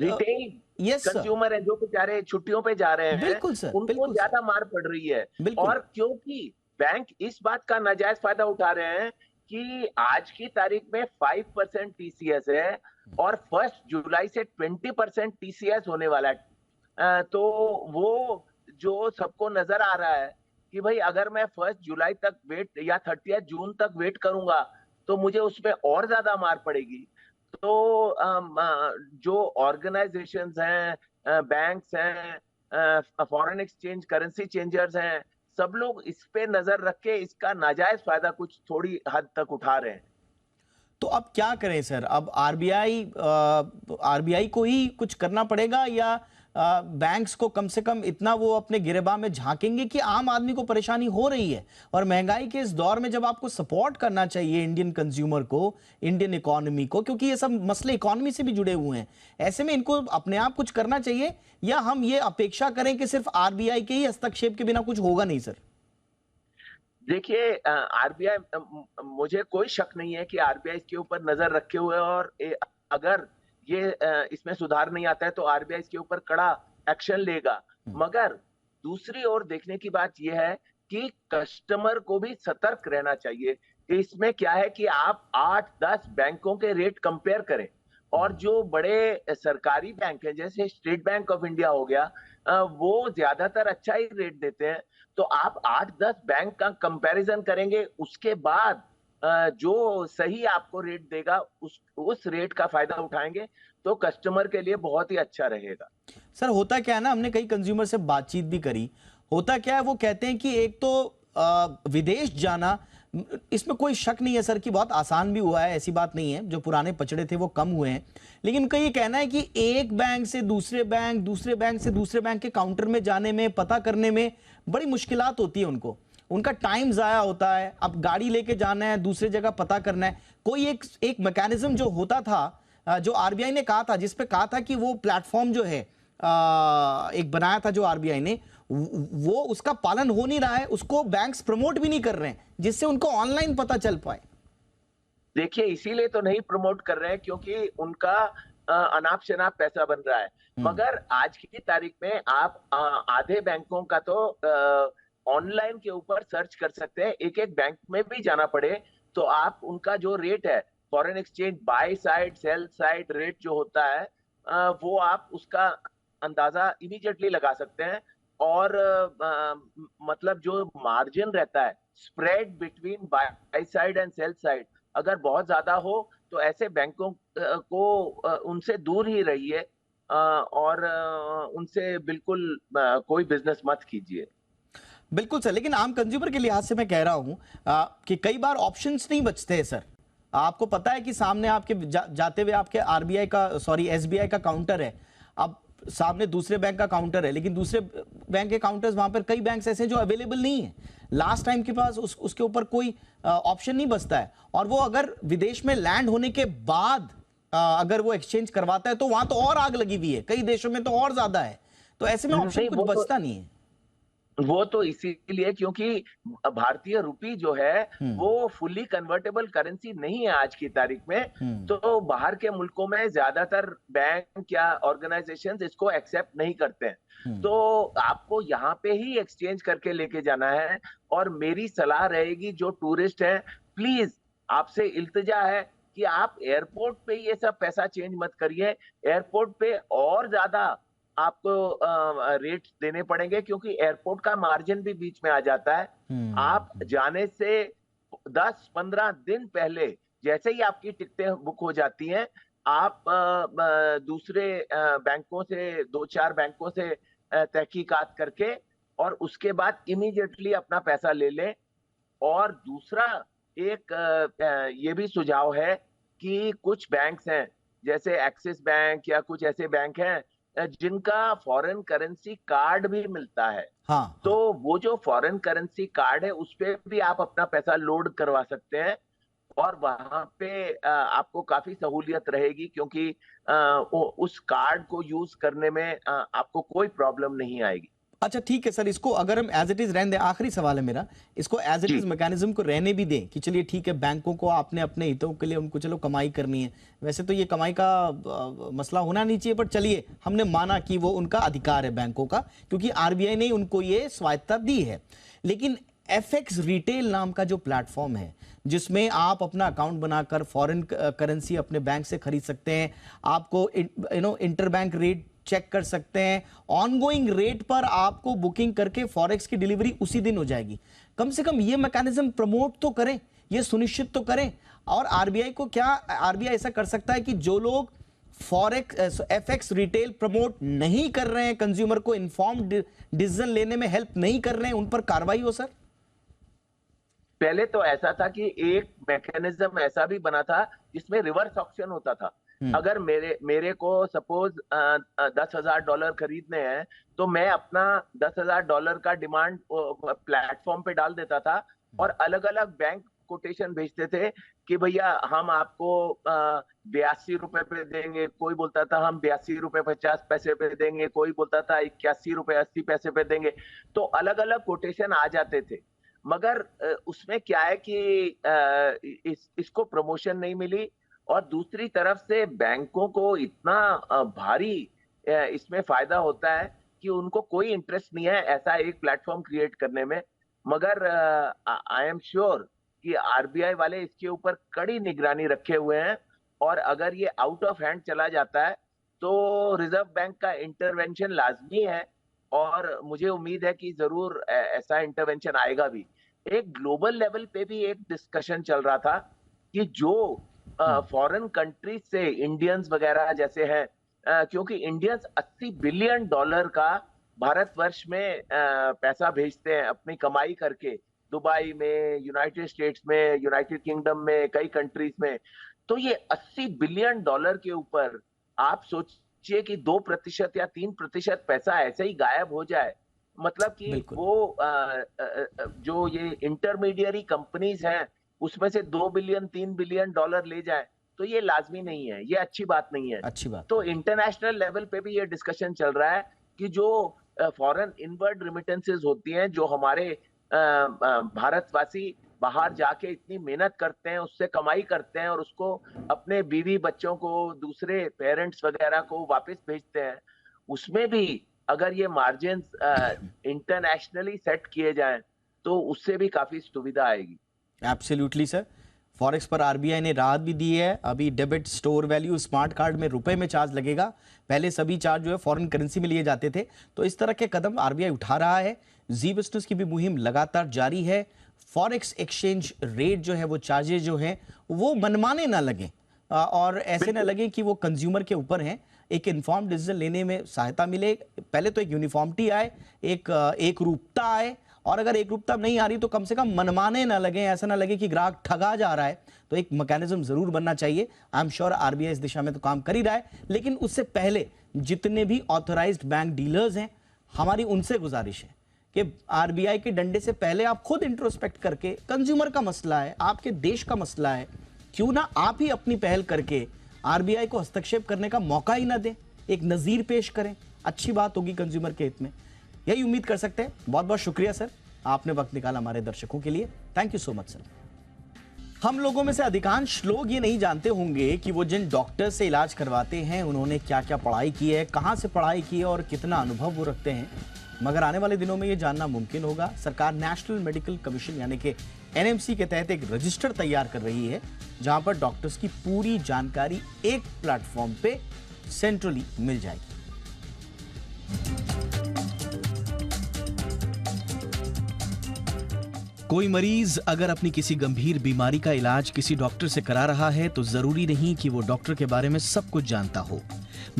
यस कंज्यूमर है, जो बेचारे छुट्टियों पे जा रहे हैं, बिल्कुल सर, उनको ज्यादा मार पड़ रही है। और क्योंकि बैंक इस बात का नाजायज फायदा उठा रहे हैं कि आज की तारीख में 5% टीसीएस है और 1 जुलाई से 20% टीसीएस होने वाला है। तो वो जो सबको नजर आ रहा है कि भाई अगर मैं 1 जुलाई तक वेट या 30 जून तक वेट करूंगा तो मुझे उसमें और ज्यादा मार पड़ेगी। तो जो ऑर्गेनाइजेशंस हैं, बैंक्स हैं, फॉरेन एक्सचेंज करेंसी चेंजर्स हैं, सब लोग इस पे नजर रख के इसका नाजायज फायदा कुछ थोड़ी हद तक उठा रहे हैं। तो अब क्या करें सर? अब आरबीआई को ही कुछ करना पड़ेगा, या बैंक्स को कम से कम इतना वो अपने गिरेबान में झांकेंगे कि आम आदमी को परेशानी हो रही है? और महंगाई के इस दौर में जब आपको सपोर्ट करना चाहिए इंडियन कंज्यूमर को, इंडियन इकोनॉमी को, क्योंकि ये सब मसले इकोनॉमी से भी जुड़े हुए हैं, ऐसे में इनको अपने आप कुछ करना चाहिए, या हम ये अपेक्षा करें कि सिर्फ आरबीआई के ही हस्तक्षेप के बिना कुछ होगा नहीं सर? देखिए, आरबीआई, मुझे कोई शक नहीं है कि आरबीआई इसके ऊपर नजर रखे हुए है, और अगर ये इसमें सुधार नहीं आता है तो आरबीआई इसके ऊपर कड़ा एक्शन लेगा। मगर दूसरी ओर देखने की बात यह है कि कस्टमर को भी सतर्क रहना चाहिए। इसमें क्या है कि आप 8-10 बैंकों के रेट कंपेयर करें, और जो बड़े सरकारी बैंक हैं जैसे स्टेट बैंक ऑफ इंडिया हो गया, वो ज्यादातर अच्छा ही रेट देते हैं। तो आप 8-10 बैंक का कंपैरिजन करेंगे, उसके बाद जो सही आपको रेट देगा उस रेट का फायदा उठाएंगे, तो कस्टमर के लिए बहुत ही अच्छा रहेगा। सर होता क्या है ना, हमने कई कंज्यूमर से बातचीत भी करी, होता क्या है वो कहते हैं कि एक तो विदेश जाना, इसमें कोई शक नहीं है सर कि बहुत आसान भी हुआ है, ऐसी बात नहीं है, जो पुराने पचड़े थे वो कम हुए हैं, लेकिन उनका ये कहना है कि एक बैंक से दूसरे बैंक, दूसरे बैंक से दूसरे बैंक के काउंटर में जाने में, पता करने में बड़ी मुश्किलात होती है उनको, उनका टाइम जाया होता है। अब गाड़ी लेके जाना है, दूसरी जगह पता करना है, कोई एक मैकेनिज्म जो होता था, जो आरबीआई ने कहा था, जिसपे कहा था कि वो प्लेटफॉर्म जो है एक बनाया था जो आरबीआई ने, वो उसका पालन हो नहीं रहा है, उसको बैंक्स प्रमोट भी नहीं कर रहे हैं, जिससे उनको ऑनलाइन पता चल पाए। देखिए इसीलिए तो नहीं प्रमोट कर रहे हैं क्योंकि उनका अनाप शनाप पैसा बन रहा है। मगर आज की तारीख में आप आधे बैंकों का तो ऑनलाइन के ऊपर सर्च कर सकते हैं। एक एक बैंक में भी जाना पड़े तो आप उनका जो रेट है foreign exchange by side sell side rate जो होता है वो आप उसका अंदाजा इमीडिएटली लगा सकते हैं। और मतलब जो मार्जिन रहता है spread between by side and sell side अगर बहुत ज्यादा हो तो ऐसे बैंकों को उनसे दूर ही रहिए और उनसे बिल्कुल कोई बिजनेस मत कीजिए। बिल्कुल सर, लेकिन आम कंज्यूमर के लिहाज से मैं कह रहा हूं कि कई बार ऑप्शंस नहीं बचते हैं सर। आपको पता है कि सामने आपके जाते हुए आपके आरबीआई का एसबीआई का काउंटर है, अब सामने दूसरे बैंक का काउंटर है, लेकिन दूसरे बैंक के काउंटर्स वहां पर कई बैंक्स ऐसे जो अवेलेबल नहीं है। लास्ट टाइम के पास उसके ऊपर कोई ऑप्शन नहीं बचता है, और वो अगर विदेश में लैंड होने के बाद अगर वो एक्सचेंज करवाता है तो वहां तो और आग लगी हुई है, कई देशों में तो और ज्यादा है। तो ऐसे में ऑप्शन कुछ बचता नहीं है। वो तो इसीलिए क्योंकि भारतीय रुपी जो है वो फुली कन्वर्टेबल करेंसी नहीं है आज की तारीख में। तो बाहर के मुल्कों में ज्यादातर बैंक या ऑर्गेनाइजेशंस इसको एक्सेप्ट नहीं करते हैं। तो आपको यहाँ पे ही एक्सचेंज करके लेके जाना है। और मेरी सलाह रहेगी जो टूरिस्ट हैं, प्लीज आपसे इल्तिजा है कि आप एयरपोर्ट पे ये सब पैसा चेंज मत करिए। एयरपोर्ट पे और ज्यादा आपको रेट देने पड़ेंगे क्योंकि एयरपोर्ट का मार्जिन भी बीच में आ जाता है। आप जाने से 10-15 दिन पहले जैसे ही आपकी टिकटें बुक हो जाती हैं, आप दूसरे बैंकों से 2-4 बैंकों से तहकीकात करके और उसके बाद इमीडिएटली अपना पैसा ले लें। और दूसरा एक ये भी सुझाव है कि कुछ बैंक्स हैं जैसे एक्सिस बैंक या कुछ ऐसे बैंक हैं जिनका फॉरेन करेंसी कार्ड भी मिलता है। हाँ। तो वो जो फॉरेन करेंसी कार्ड है उस पे भी आप अपना पैसा लोड करवा सकते हैं और वहां पे आपको काफी सहूलियत रहेगी क्योंकि उस कार्ड को यूज करने में आपको कोई प्रॉब्लम नहीं आएगी। अच्छा ठीक है सर, इसको अगर हम एज इट इज रहने दें, आखिरी सवाल है मेरा, इसको एज इट इज मैकेनिज्म को रहने भी दें कि चलिए ठीक है बैंकों को आपने अपने हितों के लिए उनको चलो कमाई करनी है, वैसे तो ये कमाई का मसला होना नहीं चाहिए, पर चलिए हमने माना कि वो उनका अधिकार है बैंकों का क्योंकि आरबीआई ने उनको ये स्वायत्तता दी है। लेकिन एफएक्स रिटेल नाम का जो प्लेटफॉर्म है जिसमें आप अपना अकाउंट बनाकर फॉरेन करेंसी अपने बैंक से खरीद सकते हैं, आपको इंटरबैंक रेट चेक कर सकते हैं, ऑनगोइंग रेट पर आपको बुकिंग करके फॉरेक्स की डिलीवरी उसी दिन हो जाएगी। कम से कम ये मैकेनिज्म प्रमोट तो करें, ये सुनिश्चित तो करें। और आरबीआई को क्या आरबीआई ऐसा कर सकता है कि जो लोग फॉरेक्स एफएक्स रिटेल प्रमोट नहीं कर रहे हैं, कंज्यूमर को इन्फॉर्म्ड डिसीजन लेने में हेल्प नहीं कर रहे हैं, उन पर कार्रवाई हो? सर पहले तो ऐसा था कि एक मैकेनिज्म ऐसा भी बना था जिसमें रिवर्स ऑक्शन होता था। अगर मेरे को सपोज $10,000 खरीदने हैं तो मैं अपना $10,000 का डिमांड प्लेटफॉर्म पे डाल देता था और अलग अलग बैंक कोटेशन भेजते थे कि भैया हम आपको 82 रुपए पे देंगे, कोई बोलता था हम 82 रुपए 50 पैसे पे देंगे, कोई बोलता था 81 रुपए 80 पैसे पे देंगे। तो अलग अलग कोटेशन आ जाते थे, मगर उसमें क्या है कि इसको प्रमोशन नहीं मिली और दूसरी तरफ से बैंकों को इतना भारी इसमें फायदा होता है कि उनको कोई इंटरेस्ट नहीं है ऐसा एक प्लेटफॉर्म क्रिएट करने में। मगर आई एम श्योर कि आरबीआई वाले इसके ऊपर कड़ी निगरानी रखे हुए हैं और अगर ये आउट ऑफ हैंड चला जाता है तो रिजर्व बैंक का इंटरवेंशन लाजमी है और मुझे उम्मीद है कि जरूर ऐसा इंटरवेंशन आएगा भी। एक ग्लोबल लेवल पे भी एक डिस्कशन चल रहा था कि जो फॉरेन कंट्रीज से इंडियंस वगैरह जैसे हैं, क्योंकि इंडियंस $80 बिलियन का भारतवर्ष में पैसा भेजते हैं अपनी कमाई करके, दुबई में, यूनाइटेड स्टेट्स में, यूनाइटेड किंगडम में, कई कंट्रीज में। तो ये $80 बिलियन के ऊपर आप सोचिए कि 2% या 3% पैसा ऐसे ही गायब हो जाए, मतलब कि वो जो ये इंटरमीडियरी कंपनीज हैं उसमें से $2 बिलियन $3 बिलियन ले जाए तो ये लाजमी नहीं है, ये अच्छी बात नहीं है। अच्छी बात। तो इंटरनेशनल लेवल पे भी ये डिस्कशन चल रहा है कि जो फॉरेन इनवर्ड रिमिटेंसेस होती हैं जो हमारे भारतवासी बाहर जाके इतनी मेहनत करते हैं, उससे कमाई करते हैं और उसको अपने बीवी बच्चों को, दूसरे पेरेंट्स वगैरह को वापस भेजते हैं, उसमें भी अगर ये मार्जिन इंटरनेशनली सेट किए जाएं तो उससे भी काफी सुविधा आएगी। Absolutely sir. फॉरेक्स पर आरबीआई ने राहत भी दी है। अभी debit store value smart card में रुपए में चार्ज लगेगा, पहले सभी चार्ज जो है फॉरेन करेंसी में लिए जाते थे। तो इस तरह के कदम आरबीआई उठा रहा है। जी बिजनेस की भी मुहिम लगातार जारी है। फॉरेक्स एक्सचेंज रेट जो है, वो चार्जेज जो है वो मनमाने ना लगे और ऐसे ना लगे कि वो कंज्यूमर के ऊपर हैं। एक इन्फॉर्म डिसीजन लेने में सहायता मिले। पहले तो एक यूनिफॉर्मिटी आए, एक रूपता आए, और अगर एक रूपता नहीं आ रही तो कम से कम मनमाने ना लगे, ऐसा ना लगे कि ग्राहक ठगा जा रहा है। तो एक मैकेनिज्म जरूर बनना चाहिए। आई एम श्योर आरबीआई इस दिशा में तो काम कर ही रहा है। लेकिन उससे पहले जितने भी ऑथराइज्ड बैंक डीलर्स हैं, हमारी उनसे गुजारिश है कि आरबीआई के डंडे से पहले आप खुद इंट्रोस्पेक्ट करके, कंज्यूमर का मसला है, आपके देश का मसला है, क्यों ना आप ही अपनी पहल करके आरबीआई को हस्तक्षेप करने का मौका ही ना दें, एक नजीर पेश करें। अच्छी बात होगी कंज्यूमर के हित में, यही उम्मीद कर सकते हैं। बहुत बहुत शुक्रिया सर, आपने वक्त निकाला हमारे दर्शकों के लिए। Thank you so much sir. हम लोगों में से अधिकांश लोग ये नहीं जानते होंगे कि वो जिन डॉक्टर से इलाज करवाते हैं उन्होंने क्या क्या पढ़ाई की है, कहां से पढ़ाई की है और कितना अनुभव वो रखते हैं। मगर आने वाले दिनों में ये जानना मुमकिन होगा। सरकार नेशनल मेडिकल कमीशन यानी कि एनएमसी के तहत एक रजिस्टर तैयार कर रही है, जहां पर डॉक्टर्स की पूरी जानकारी एक प्लेटफॉर्म पे सेंट्रली मिल जाएगी। कोई मरीज अगर अपनी किसी गंभीर बीमारी का इलाज किसी डॉक्टर से करा रहा है तो जरूरी नहीं कि वो डॉक्टर के बारे में सब कुछ जानता हो।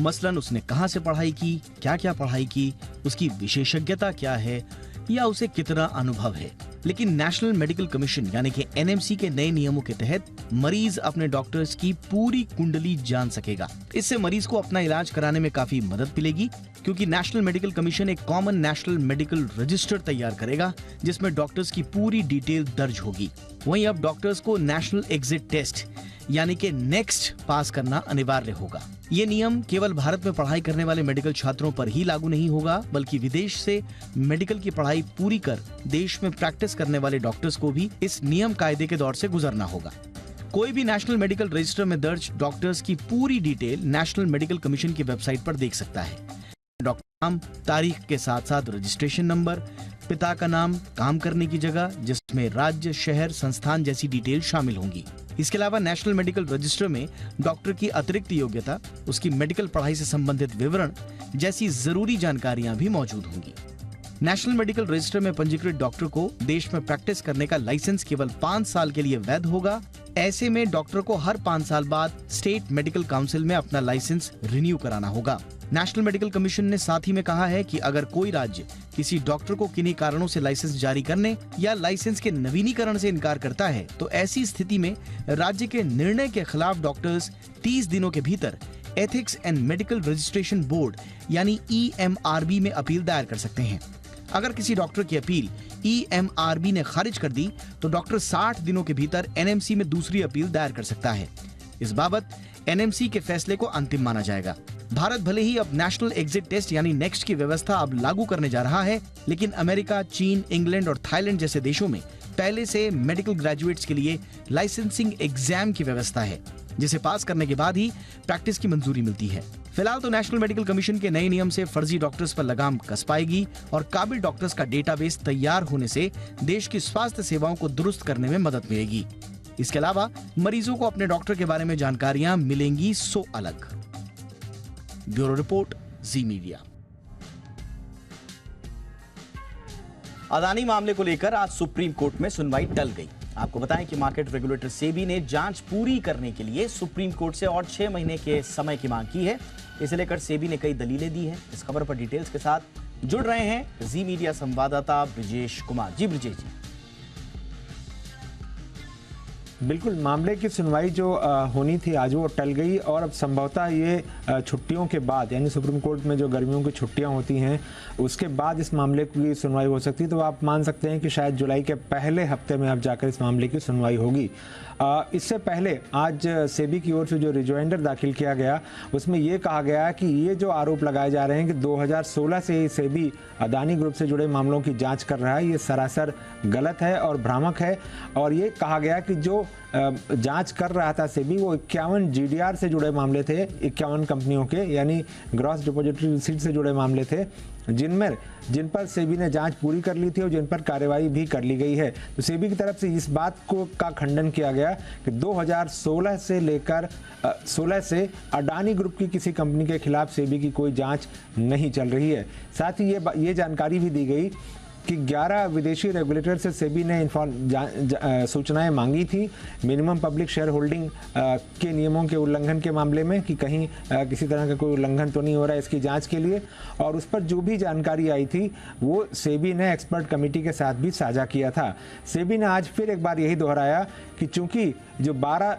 मसलन उसने कहां से पढ़ाई की, क्या क्या पढ़ाई की, उसकी विशेषज्ञता क्या है या उसे कितना अनुभव है। लेकिन नेशनल मेडिकल कमीशन यानी कि एनएमसी के नए नियमों के तहत मरीज अपने डॉक्टर्स की पूरी कुंडली जान सकेगा। इससे मरीज को अपना इलाज कराने में काफी मदद मिलेगी, क्योंकि नेशनल मेडिकल कमीशन एक कॉमन नेशनल मेडिकल रजिस्टर तैयार करेगा जिसमें डॉक्टर्स की पूरी डिटेल दर्ज होगी। वहीं अब डॉक्टर्स को नेशनल एग्जिट टेस्ट यानी कि नेक्स्ट पास करना अनिवार्य होगा। ये नियम केवल भारत में पढ़ाई करने वाले मेडिकल छात्रों पर ही लागू नहीं होगा, बल्कि विदेश से मेडिकल की पढ़ाई पूरी कर देश में प्रैक्टिस करने वाले डॉक्टर्स को भी इस नियम कायदे के दौर से गुजरना होगा। कोई भी नेशनल मेडिकल रजिस्टर में दर्ज डॉक्टर्स की पूरी डिटेल नेशनल मेडिकल कमीशन की वेबसाइट पर देख सकता है। डॉक्टर नाम, तारीख के साथ साथ रजिस्ट्रेशन नंबर, पिता का नाम, काम करने की जगह जिसमें राज्य, शहर, संस्थान जैसी डिटेल शामिल होंगी। इसके अलावा नेशनल मेडिकल रजिस्टर में डॉक्टर की अतिरिक्त योग्यता, उसकी मेडिकल पढ़ाई से संबंधित विवरण जैसी जरूरी जानकारियां भी मौजूद होंगी। नेशनल मेडिकल रजिस्टर में पंजीकृत डॉक्टर को देश में प्रैक्टिस करने का लाइसेंस केवल 5 साल के लिए वैध होगा। ऐसे में डॉक्टर को हर 5 साल बाद स्टेट मेडिकल काउंसिल में अपना लाइसेंस रिन्यू कराना होगा। नेशनल मेडिकल कमीशन ने साथ ही में कहा है कि अगर कोई राज्य किसी डॉक्टर को किन्हीं कारणों से लाइसेंस जारी करने या लाइसेंस के नवीनीकरण से इनकार करता है तो ऐसी स्थिति में राज्य के निर्णय के खिलाफ डॉक्टर्स 30 दिनों के भीतर ethics and medical registration board यानी EMRB में अपील दायर कर सकते हैं। अगर किसी डॉक्टर की अपील EMRB ने खारिज कर दी तो डॉक्टर 60 दिनों के भीतर NMC में दूसरी अपील दायर कर सकता है। इस बाबत NMC के फैसले को अंतिम माना जाएगा। भारत भले ही अब नेशनल एग्जिट टेस्ट यानी नेक्स्ट की व्यवस्था अब लागू करने जा रहा है, लेकिन अमेरिका, चीन, इंग्लैंड और थाईलैंड जैसे देशों में पहले से मेडिकल ग्रेजुएट्स के लिए लाइसेंसिंग एग्जाम की व्यवस्था है, जिसे पास करने के बाद ही प्रैक्टिस की मंजूरी मिलती है। फिलहाल तो नेशनल मेडिकल कमीशन के नए नियम से फर्जी डॉक्टर्स पर लगाम कस पाएगी और काबिल डॉक्टर्स का डेटाबेस तैयार होने से देश की स्वास्थ्य सेवाओं को दुरुस्त करने में मदद मिलेगी। इसके अलावा मरीजों को अपने डॉक्टर के बारे में जानकारियां मिलेंगी सो अलग। ब्यूरो रिपोर्ट, जी मीडिया। अदानी मामले को लेकर आज सुप्रीम कोर्ट में सुनवाई टल गई। आपको बताएं कि मार्केट रेगुलेटर सेबी ने जांच पूरी करने के लिए सुप्रीम कोर्ट से और 6 महीने के समय की मांग की है। इसे लेकर सेबी ने कई दलीलें दी हैं। इस खबर पर डिटेल्स के साथ जुड़ रहे हैं जी मीडिया संवाददाता ब्रिजेश कुमार। जी ब्रिजेश जी। बिल्कुल, मामले की सुनवाई जो होनी थी आज वो टल गई और अब संभवतः ये छुट्टियों के बाद, यानी सुप्रीम कोर्ट में जो गर्मियों की छुट्टियां होती हैं उसके बाद इस मामले की सुनवाई हो सकती है। तो आप मान सकते हैं कि शायद जुलाई के पहले हफ्ते में अब जाकर इस मामले की सुनवाई होगी। इससे पहले आज सेबी की ओर से जो रिजॉइंडर दाखिल किया गया उसमें ये कहा गया कि ये जो आरोप लगाए जा रहे हैं कि 2016 से ही सेबी अदानी ग्रुप से जुड़े मामलों की जांच कर रहा है, ये सरासर गलत है और भ्रामक है। और ये कहा गया कि जो जांच कर रहा था सेबी वो 51 जीडीआर से जुड़े मामले थे, 51 कंपनियों के, यानी ग्रॉस डिपॉजिटरी रिसीट से जुड़े मामले थे जिन पर सेबी ने जांच पूरी कर ली थी और जिन पर कार्रवाई भी कर ली गई है। तो सेबी की तरफ से इस बात का खंडन किया गया कि 2016 से अडानी ग्रुप की किसी कंपनी के खिलाफ सेबी की कोई जांच नहीं चल रही है। साथ ही ये जानकारी भी दी गई कि 11 विदेशी रेगुलेटर से सेबी ने सूचनाएं मांगी थी मिनिमम पब्लिक शेयर होल्डिंग के नियमों के उल्लंघन के मामले में, कि कहीं किसी तरह का कोई उल्लंघन तो नहीं हो रहा है इसकी जांच के लिए। और उस पर जो भी जानकारी आई थी वो सेबी ने एक्सपर्ट कमेटी के साथ भी साझा किया था। सेबी ने आज फिर एक बार यही दोहराया कि चूंकि जो 12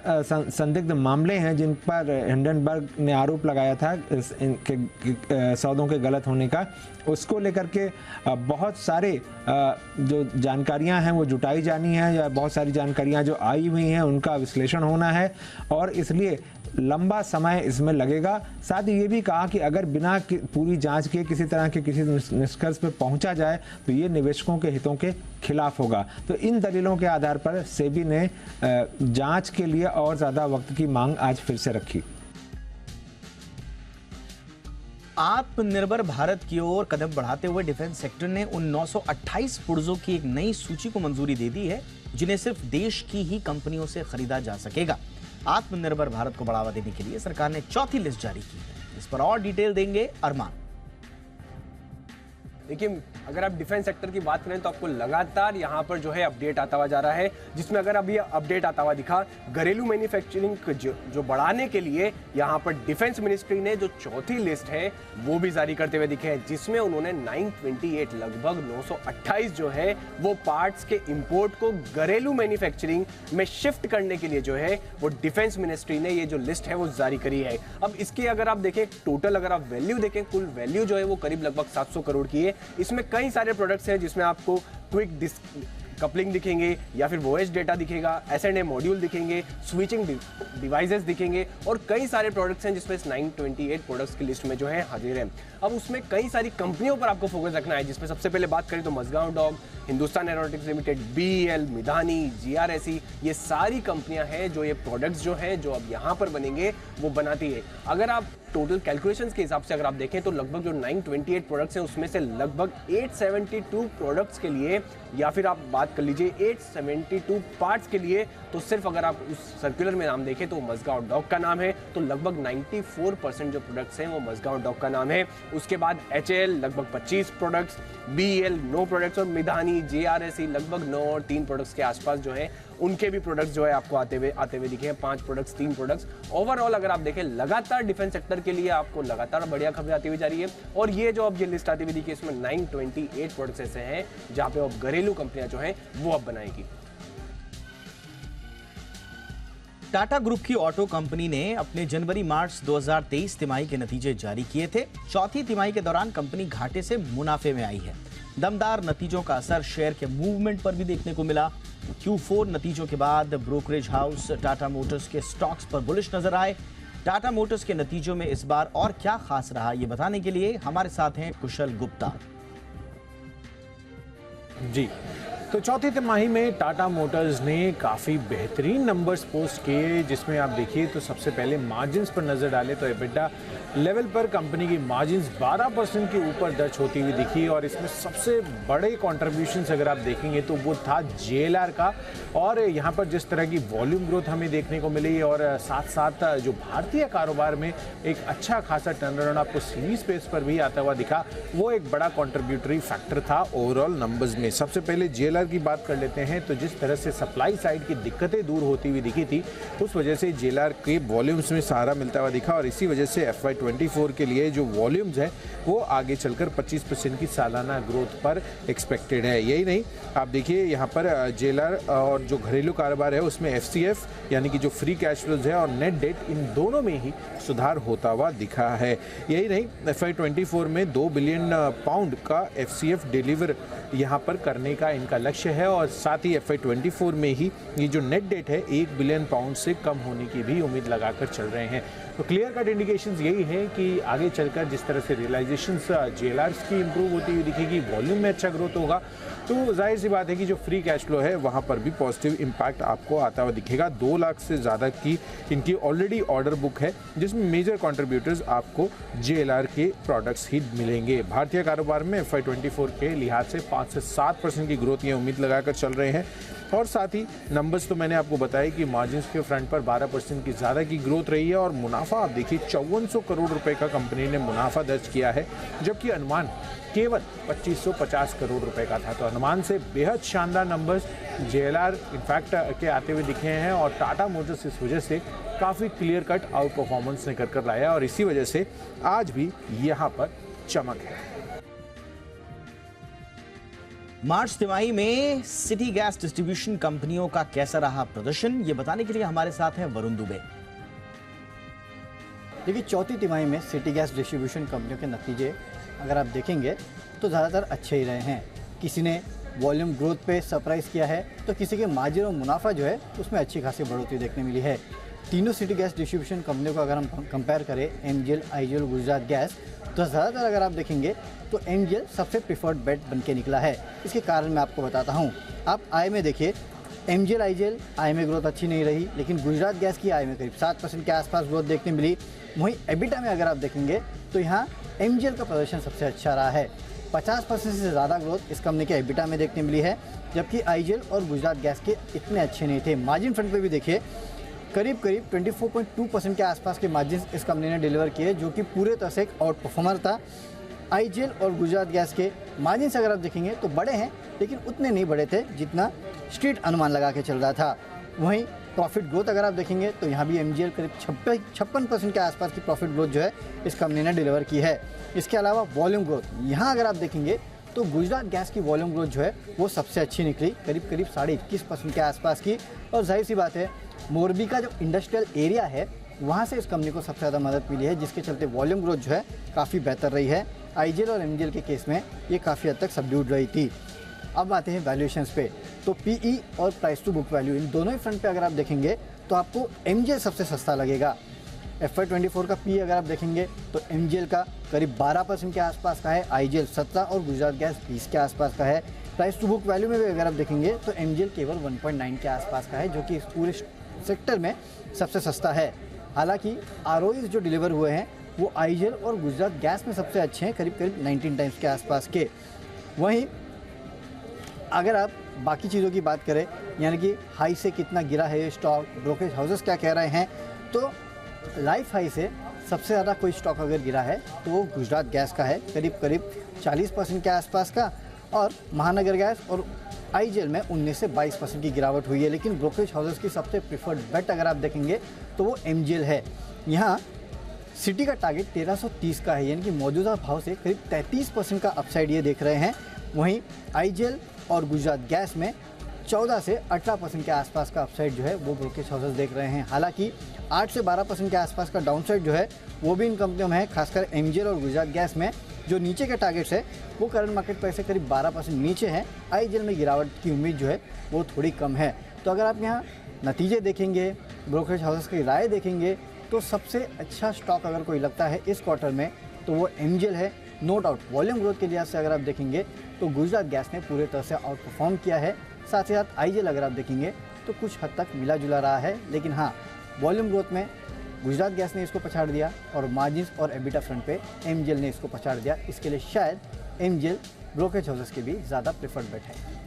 संदिग्ध मामले हैं जिन पर हिंडनबर्ग ने आरोप लगाया था सौदों के गलत होने का, उसको लेकर के बहुत सारे जो जानकारियां हैं वो जुटाई जानी है, या बहुत सारी जानकारियां जो आई हुई हैं उनका विश्लेषण होना है और इसलिए लंबा समय इसमें लगेगा। साथ ही ये भी कहा कि अगर बिना पूरी जांच के किसी तरह के किसी निष्कर्ष पर पहुंचा जाए तो ये निवेशकों के हितों के खिलाफ होगा। तो इन दलीलों के आधार पर सेबी ने जांच के लिए और ज्यादा वक्त की मांग आज फिर से रखी। आत्मनिर्भर भारत की ओर कदम बढ़ाते हुए डिफेंस सेक्टर ने उन 928 पुर्जों की एक नई सूची को मंजूरी दे दी है जिन्हें सिर्फ देश की ही कंपनियों से खरीदा जा सकेगा। आत्मनिर्भर भारत को बढ़ावा देने के लिए सरकार ने चौथी लिस्ट जारी की है। इस पर और डिटेल देंगे अरमान। देखिए, अगर आप डिफेंस सेक्टर की बात करें तो आपको लगातार यहाँ पर जो है अपडेट आता हुआ जा रहा है, जिसमें अगर अभी अपडेट आता हुआ दिखा घरेलू मैन्युफैक्चरिंग जो बढ़ाने के लिए यहाँ पर डिफेंस मिनिस्ट्री ने जो चौथी लिस्ट है वो भी जारी करते हुए दिखे हैं, जिसमें उन्होंने 928 लगभग 928 जो है वो पार्ट्स के इंपोर्ट को घरेलू मैन्युफैक्चरिंग में शिफ्ट करने के लिए जो है वो डिफेंस मिनिस्ट्री ने ये जो लिस्ट है वो जारी करी है। अब इसकी अगर आप देखें टोटल, अगर आप वैल्यू देखें, कुल वैल्यू जो है वो करीब लगभग 700 करोड़ की है। इसमें कई सारे प्रोडक्ट्स हैं जिसमें आपको क्विक कपलिंग दिखेंगे या फिर वॉइस डेटा दिखेगा, S&A मॉड्यूल दिखेंगे, स्विचिंग डिवाइसेस दिखेंगे और कई सारे प्रोडक्ट्स हैं जिसमें 928 प्रोडक्ट्स की लिस्ट में जो है हाजिर हैं। अब उसमें कई सारी कंपनियों पर आपको फोकस रखना है, जिसमें सबसे पहले बात करें तो Mazagon dog, Hindustan aeronautics limited, BEL, Midhani, GRSE, ये सारी कंपनियां हैं जो ये प्रोडक्ट्स जो हैं जो अब यहाँ पर बनेंगे वो बनाती है। अगर आप टोटल कैलकुलेशंस के हिसाब से अगर आप देखें तो लगभग जो 928 प्रोडक्ट्स हैं उसमें से लगभग 872 प्रोडक्ट्स के लिए या फिर आप बात कर लीजिए 872 पार्ट्स के लिए, तो सिर्फ अगर आप उस सर्कुलर में नाम देखें तो मज़गांव डॉग का नाम है, तो लगभग 94% जो प्रोडक्ट्स हैं वो मज़गांव डॉग का नाम है। उसके बाद HAL लगभग 25 प्रोडक्ट्स, BEL 9 प्रोडक्ट्स और मिधानी, GRSE लगभग 9 और 3 प्रोडक्ट्स के आसपास जो है उनके भी प्रोडक्ट्स जो है आपको आते हुए दिखे हैं, 5 प्रोडक्ट्स, 3 प्रोडक्ट्स। ओवरऑल अगर आप देखें लगातार डिफेंस सेक्टर के लिए आपको लगातार बढ़िया खबरें आती हुई जा रही है और ये जो अब ये लिस्ट आती हुई दिखी इसमें 928 प्रोडक्ट्स ऐसे हैं जहां पे अब घरेलू कंपनियां जो हैं वो अब बनाएगी। टाटा ग्रुप की ऑटो कंपनी ने अपने जनवरी-मार्च 2023 तिमाही के नतीजे जारी किए थे। चौथी तिमाही के दौरान कंपनी घाटे से मुनाफे में आई है। दमदार नतीजों का असर शेयर के मूवमेंट पर भी देखने को मिला। Q4 नतीजों के बाद ब्रोकरेज हाउस टाटा मोटर्स के स्टॉक्स पर बुलिश नजर आए। टाटा मोटर्स के नतीजों में इस बार और क्या खास रहा, ये बताने के लिए हमारे साथ हैं कुशल गुप्ता। जी, तो चौथी तिमाही में टाटा मोटर्स ने काफ़ी बेहतरीन नंबर्स पोस्ट किए, जिसमें आप देखिए तो सबसे पहले मार्जिन्स पर नज़र डालें तो एबिटा लेवल पर कंपनी की मार्जिन्स 12% के ऊपर दर्ज होती हुई दिखी और इसमें सबसे बड़े कॉन्ट्रीब्यूशंस अगर आप देखेंगे तो वो था JLR का। और यहाँ पर जिस तरह की वॉल्यूम ग्रोथ हमें देखने को मिली और साथ साथ जो भारतीय कारोबार में एक अच्छा खासा टर्नअराउंड आपको सीरीज पेस पर भी आता हुआ दिखा, वो एक बड़ा कॉन्ट्रीब्यूटरी फैक्टर था ओवरऑल नंबर्स में। सबसे पहले JLR जेएलआर की बात कर लेते हैं तो जिस तरह से सप्लाई साइड की दिक्कतें दूर होती हुई दिखी थी, उस वजह से जेएलआर के वॉल्यूम्स में सहारा मिलता हुआ दिखा और इसी वजह से FY24 के लिए जो वॉल्यूम्स है वो आगे चलकर 25% की सालाना ग्रोथ पर एक्सपेक्टेड है। यही नहीं, आप देखिए यहाँ पर जेएलआर और जो घरेलू कारोबार है उसमें FCF यानी कि जो फ्री कैश फ्लोज है और नेट डेट, इन दोनों में ही सुधार होता हुआ दिखा है। यही नहीं, FY24 में 2 बिलियन पाउंड का FCF डिलीवर यहाँ पर करने का इनका लक्ष्य है और साथ ही FY24 में ही ये जो नेट डेट है 1 बिलियन पाउंड से कम होने की भी उम्मीद लगाकर चल रहे हैं। तो क्लियर कट इंडिकेशंस यही है कि आगे चलकर जिस तरह से रियलाइजेशंस जेएलआर्स की इंप्रूव होती हुई दिखेगी, वॉल्यूम में अच्छा ग्रोथ होगा, तो जाहिर सी बात है कि जो फ्री कैश फ्लो है वहाँ पर भी पॉजिटिव इम्पैक्ट आपको आता हुआ दिखेगा। 2 लाख से ज़्यादा की इनकी ऑलरेडी ऑर्डर बुक है जिसमें मेजर कंट्रीब्यूटर्स आपको जेएलआर के प्रोडक्ट्स ही मिलेंगे। भारतीय कारोबार में FY24 के लिहाज से 5 से 7% की ग्रोथ ये उम्मीद लगाकर चल रहे हैं और साथ ही नंबर्स तो मैंने आपको बताया कि मार्जिन्स के फ्रंट पर 12% की ज़्यादा की ग्रोथ रही है और मुनाफा आप देखिए 5400 करोड़ रुपए का कंपनी ने मुनाफा दर्ज किया है, जबकि अनुमान केवल 2550 करोड़ रुपए का था। तो अनुमान से बेहद शानदार नंबर्स जेएलआर इनफैक्ट के आते हुए दिखे हैं और टाटा मोटर्स इस वजह से काफ़ी क्लियर कट आउट परफॉर्मेंस निकल कर लाया और इसी वजह से आज भी यहाँ पर चमक है। मार्च तिमाही में सिटी गैस डिस्ट्रीब्यूशन कंपनियों का कैसा रहा प्रदर्शन, ये बताने के लिए हमारे साथ हैं वरुण दुबे। देखिए, चौथी तिमाही में सिटी गैस डिस्ट्रीब्यूशन कंपनियों के नतीजे अगर आप देखेंगे तो ज़्यादातर अच्छे ही रहे हैं। किसी ने वॉल्यूम ग्रोथ पे सरप्राइज़ किया है तो किसी के मार्जिन और मुनाफा जो है उसमें अच्छी खासी बढ़ोतरी देखने मिली है। तीनों सिटी गैस डिस्ट्रीब्यूशन कंपनियों को अगर हम कंपेयर करें, MGL, IGL, गुजरात गैस, तो ज़्यादातर अगर आप देखेंगे तो MGL सबसे प्रिफर्ड बेट बन के निकला है। इसके कारण मैं आपको बताता हूँ। आप आय में देखिए, MGL, IGL आय में ग्रोथ अच्छी नहीं रही, लेकिन गुजरात गैस की आय में करीब 7% के आसपास ग्रोथ देखने मिली। वहीं एबिटा में अगर आप देखेंगे तो यहाँ MGL का प्रदर्शन सबसे अच्छा रहा है। 50% से ज़्यादा ग्रोथ इस कंपनी के एबिटा में देखने मिली है, जबकि IGL और गुजरात गैस के इतने अच्छे नहीं थे। मार्जिन फ्रंट पे भी देखिए, करीब 24.2% के आसपास के मार्जिन इस कंपनी ने डिलीवर किए, जो कि पूरे तरह से एक आउट परफॉर्मर था। IGL और गुजरात गैस के मार्जिन अगर आप देखेंगे तो बड़े हैं, लेकिन उतने नहीं बड़े थे जितना स्ट्रीट अनुमान लगा के चल रहा था। वहीं प्रॉफिट ग्रोथ अगर आप देखेंगे तो यहाँ भी MGL करीब 56% के आसपास की प्रॉफिट ग्रोथ जो है इस कंपनी ने डिलीवर की है। इसके अलावा वॉल्यूम ग्रोथ यहाँ अगर आप देखेंगे तो गुजरात गैस की वॉल्यूम ग्रोथ जो है वो सबसे अच्छी निकली, करीब 21.5% के आसपास की। और जाहिर सी बात है, मोरबी का जो इंडस्ट्रियल एरिया है वहाँ से इस कंपनी को सबसे ज़्यादा मदद मिली है, जिसके चलते वॉल्यूम ग्रोथ जो है काफ़ी बेहतर रही है। IGL और MGL के केस में ये काफ़ी हद तक सबड्यूड रही थी। अब आते हैं वैल्यूएशंस पे, तो PE और प्राइस टू बुक वैल्यू, इन दोनों ही फ्रंट पे अगर आप देखेंगे तो आपको MGL सबसे सस्ता लगेगा। FY24 का PE अगर आप देखेंगे तो MGL का करीब 12% के आसपास का है, IGL 17 और गुजरात गैस 20 के आसपास का है। प्राइस टू बुक वैल्यू में भी अगर आप देखेंगे तो MGL केवल 1.9 के आसपास का है, जो कि इस पूरे सेक्टर में सबसे सस्ता है। हालांकि ROEs जो डिलीवर हुए हैं वो IGL और गुजरात गैस में सबसे अच्छे हैं, करीब 19 टाइम्स के आसपास के। वहीं अगर आप बाकी चीज़ों की बात करें, यानी कि हाई से कितना गिरा है ये स्टॉक, ब्रोकरेज हाउसेस क्या कह रहे हैं, तो लाइफ हाई से सबसे ज़्यादा कोई स्टॉक अगर गिरा है तो वो गुजरात गैस का है, करीब 40% के आसपास का, और महानगर गैस और IGL में 19 से 22% की गिरावट हुई है। लेकिन ब्रोकरेज हाउसेस की सबसे प्रिफर्ड बेट अगर आप देखेंगे तो वो MGL है। यहाँ सिटी का टारगेट 1330 का है, यानी कि मौजूदा भाव से करीब 33% का अपसाइड ये देख रहे हैं। वहीं IGL और गुजरात गैस में 14 से 18% के आसपास का अपसाइड जो है वो ब्रोकरेज हाउसेस देख रहे हैं। हालांकि 8 से 12% के आसपास का डाउनसाइड जो है वो भी इन कंपनियों में है, खासकर MGL और गुजरात गैस में। जो नीचे के टारगेट्स है वो करंट मार्केट प्राइस से करीब 12% नीचे हैं। IGL में गिरावट की उम्मीद जो है वो थोड़ी कम है। तो अगर आप यहाँ नतीजे देखेंगे, ब्रोकरेज हाउसेस की राय देखेंगे, तो सबसे अच्छा स्टॉक अगर कोई लगता है इस क्वार्टर में तो वो MGL है, नो डाउट। वॉल्यूम ग्रोथ के लिहाज से अगर आप देखेंगे तो गुजरात गैस ने पूरे तरह से आउट परफॉर्म किया है। साथ ही साथ IGL अगर आप देखेंगे तो कुछ हद तक मिला जुला रहा है, लेकिन हाँ, वॉल्यूम ग्रोथ में गुजरात गैस ने इसको पछाड़ दिया और मार्जिन्स और एबिटा फ्रंट पे MGL ने इसको पछाड़ दिया। इसके लिए शायद MGL ब्रोकरेज हाउसेस के भी ज़्यादा प्रेफर्ड बेट है।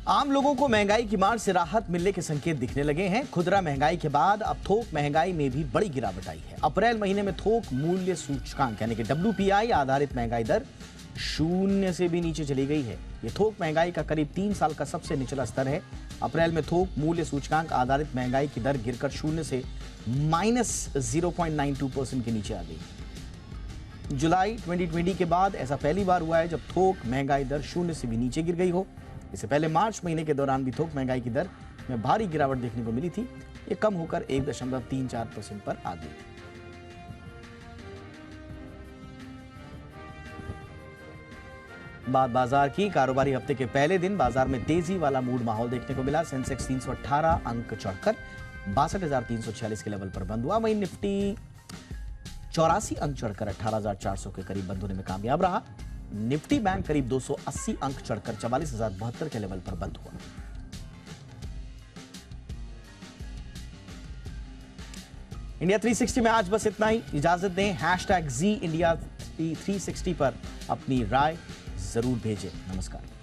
आम लोगों को महंगाई की मार से राहत मिलने के संकेत दिखने लगे हैं। खुदरा महंगाई के बाद अब थोक महंगाई में भी बड़ी गिरावट आई है। अप्रैल महीने में थोक मूल्य सूचकांक यानी कि WPI आधारित महंगाई दर शून्य से भी नीचे चली गई है। ये थोक महंगाई का करीब 3 साल का सबसे निचला स्तर है। अप्रैल में थोक मूल्य सूचकांक आधारित महंगाई की दर गिरकर शून्य से -0.92% के नीचे आ गई। जुलाई 2020 के बाद ऐसा पहली बार हुआ है जब थोक महंगाई दर शून्य से भी नीचे गिर गई हो। इससे पहले मार्च महीने के दौरान भी थोक महंगाई की दर में भारी गिरावट देखने को मिली थी। ये कम होकर 1.34% पर आ गई। बाजार की कारोबारी हफ्ते के पहले दिन बाजार में तेजी वाला मूड माहौल देखने को मिला। सेंसेक्स 318 अंक चढ़कर 62,346 के लेवल पर बंद हुआ। वहीं निफ्टी 84 अंक चढ़कर 18,400 के करीब बंद होने में कामयाब रहा। निफ्टी बैंक करीब 280 अंक चढ़कर 44,072 के लेवल पर बंद हुआ। इंडिया 360 में आज बस इतना ही। इजाजत दें। #ZIndia360 पर अपनी राय जरूर भेजें। नमस्कार।